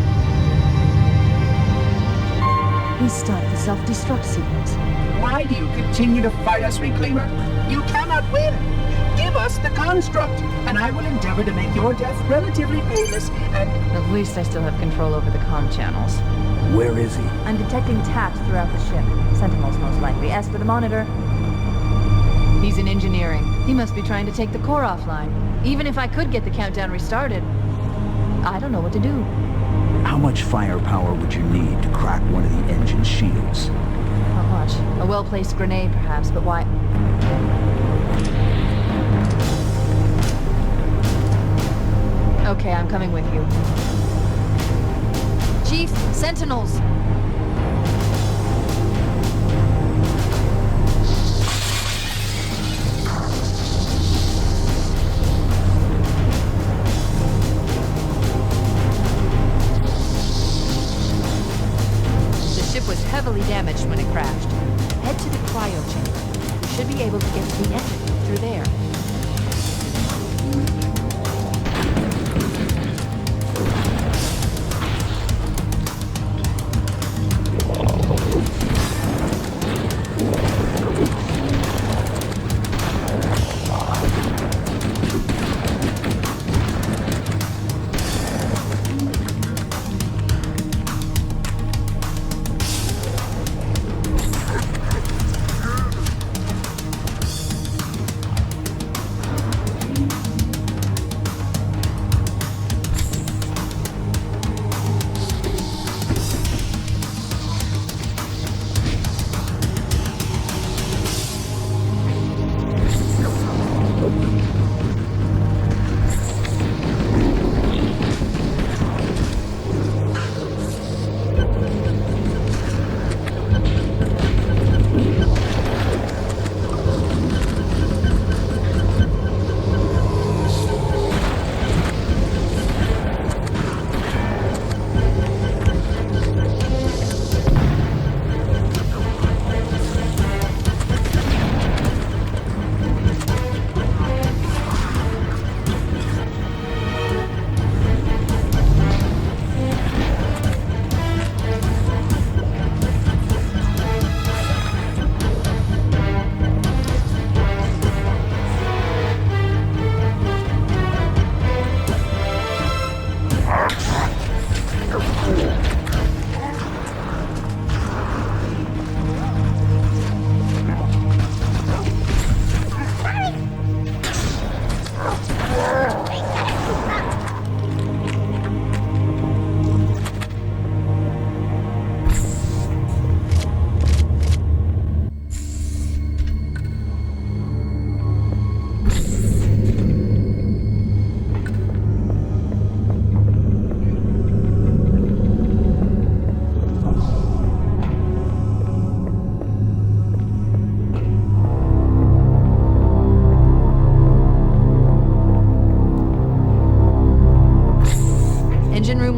He started the self-destruct sequence. Why do you continue to fight us, Reclaimer? You cannot win! Give us the construct, and I will endeavor to make your death relatively painless and... At least I still have control over the comm channels. Where is he? I'm detecting taps throughout the ship. Sentinels, most likely. As for the monitor... He's in engineering. He must be trying to take the core offline. Even if I could get the countdown restarted, I don't know what to do. How much firepower would you need to crack one of the engine's shields? Not much. A well-placed grenade, perhaps, but why... Okay, I'm coming with you. Chief, Sentinels! Was heavily damaged when it crashed. Head to the cryo chamber. You should be able to get to the engine through there.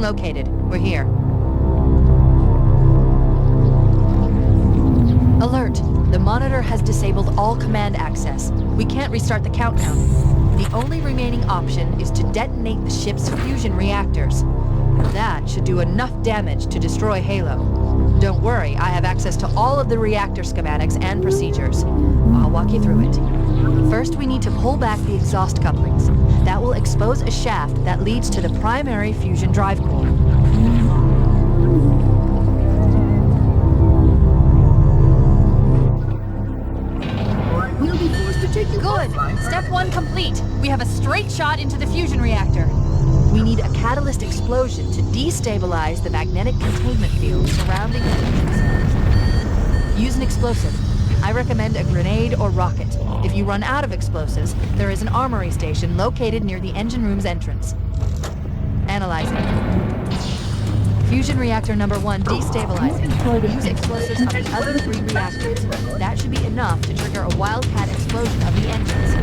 Located. We're here. Alert! The monitor has disabled all command access. We can't restart the countdown. The only remaining option is to detonate the ship's fusion reactors. That should do enough damage to destroy Halo. Don't worry, I have access to all of the reactor schematics and procedures. I'll walk you through it. First, we need to pull back the exhaust couplings. That will expose a shaft that leads to the primary fusion drive core. We'll be forced to take you Good! Step 1 complete. We have a straight shot into the fusion reactor. We need a catalyst explosion to destabilize the magnetic containment field surrounding the fusion cells. Use an explosive. I recommend a grenade or rocket. If you run out of explosives, there is an armory station located near the engine room's entrance. Analyzing. Fusion reactor number 1 destabilizing. Use explosives on the other 3 reactors. That should be enough to trigger a wildcat explosion of the engines.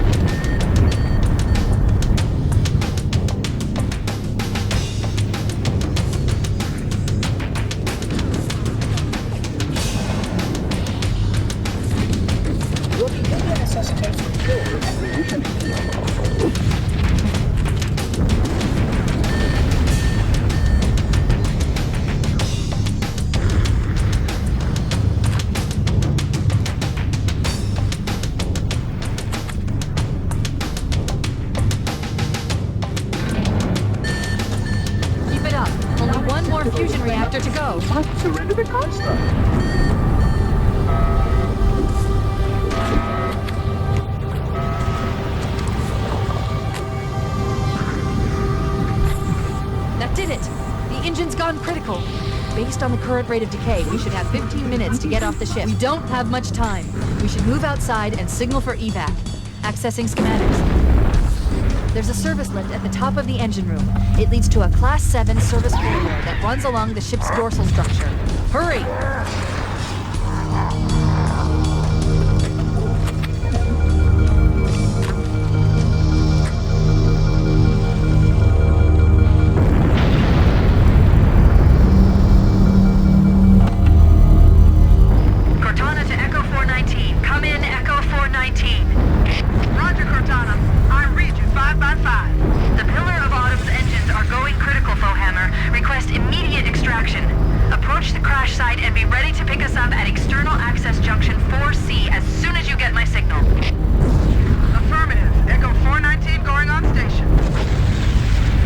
Fusion reactor to go. Surrender the construct. That did it. The engine's gone critical. Based on the current rate of decay, we should have 15 minutes to get off the ship. We don't have much time. We should move outside and signal for evac. Accessing schematics. There's a service lift at the top of the engine room. It leads to a Class 7 service corridor that runs along the ship's dorsal structure. Hurry! Cortana to Echo 419. Come in, Echo 419. Roger, Cortana. I read you 5 by 5. The Pillar of Autumn's engines are going critical, Fohammer. Request immediate extraction. Approach the crash site and be ready to pick us up at External Access Junction 4C as soon as you get my signal. Affirmative. Echo 419 going on station.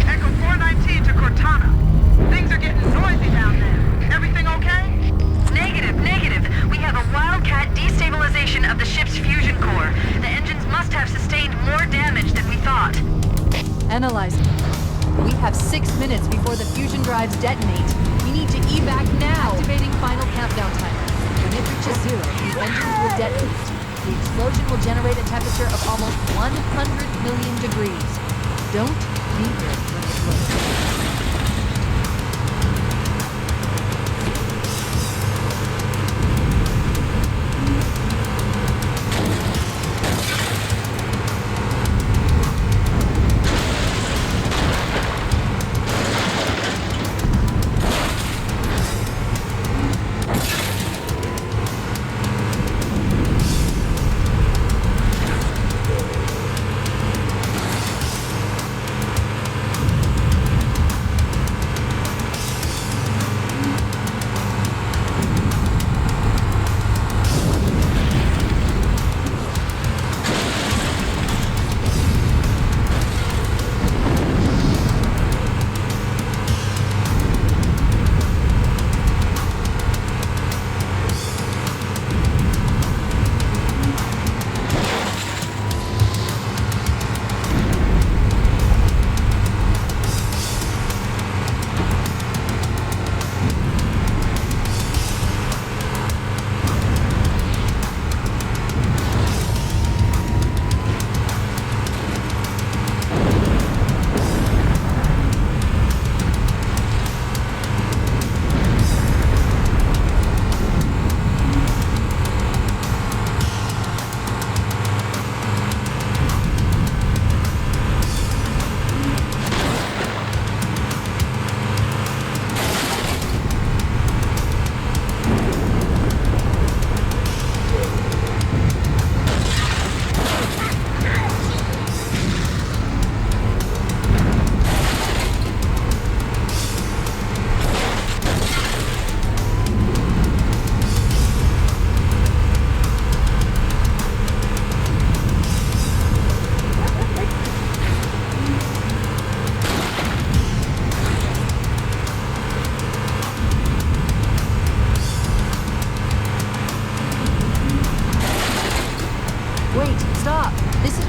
Echo 419 to Cortana. Things are getting noisy down there. Everything okay? Negative. We have a wildcat destabilization of the ship's fusion core. The engines must have sustained more damage than we thought. Analyzing. We have 6 minutes before the fusion drives detonate. We need to evac now. Activating final countdown timer. When it reaches 0, the engines will detonate. The explosion will generate a temperature of almost 100 million degrees. Don't be here when it explodes.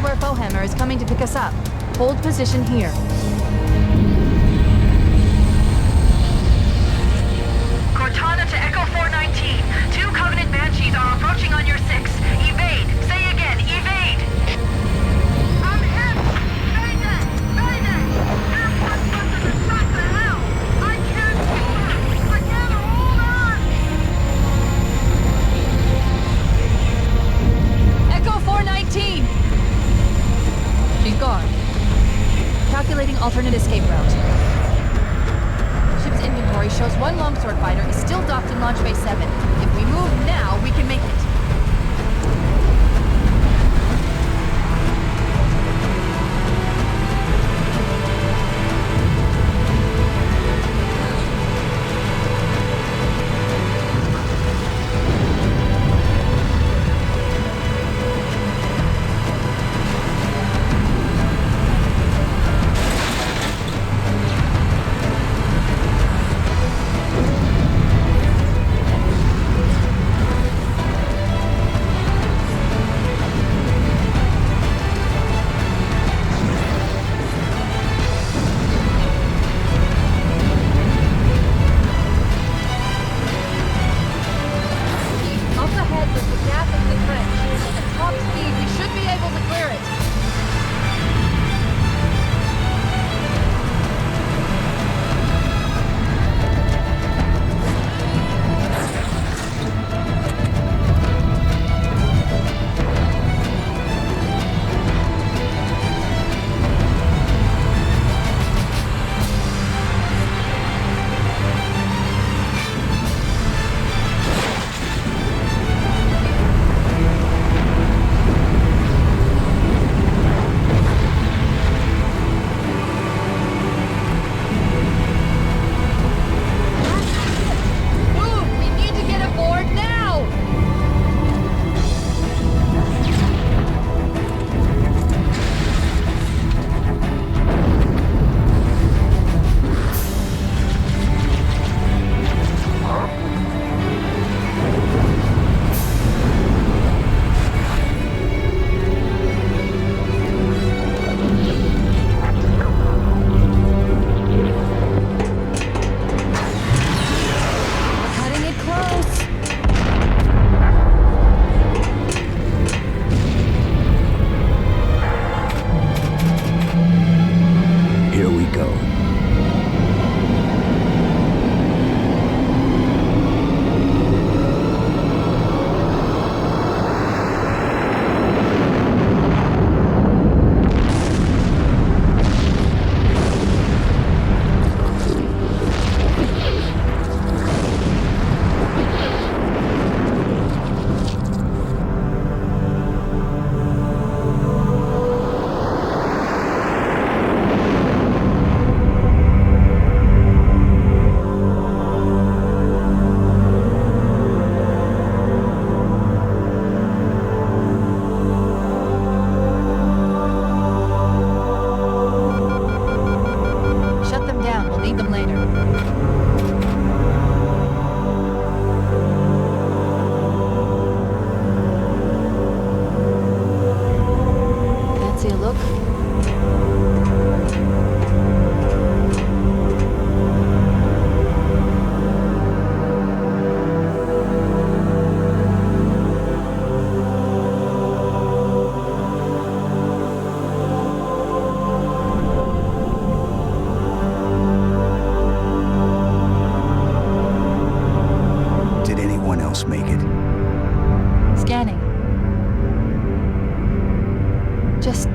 where Fohammer is coming to pick us up. Hold position here. Cortana to Echo 419. 2 Covenant Banshees are approaching on your 6. Evade. Say again, evade. I'm hit. Mayday. Mayday. There's one person to shot to hell. I can't kill her. I can't hold on. Echo 419! She's gone. Calculating alternate escape route. Ship's inventory shows 1 longsword fighter is still docked in Launch Bay 7. If we move now, we can make it.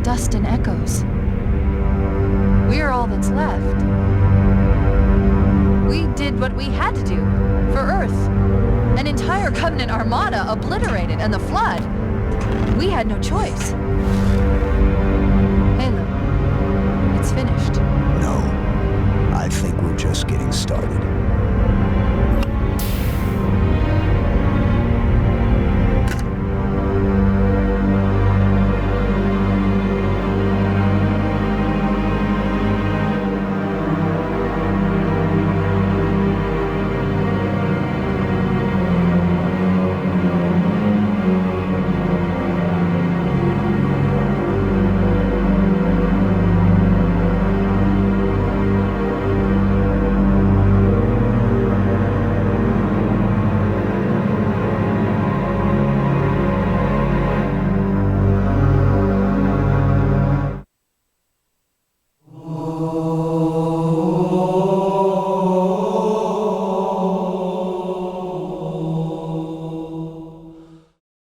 dust and echoes. We're all that's left. We did what we had to do for Earth. An entire Covenant armada obliterated, and the Flood. We had no choice. Halo, it's finished. No. I think we're just getting started.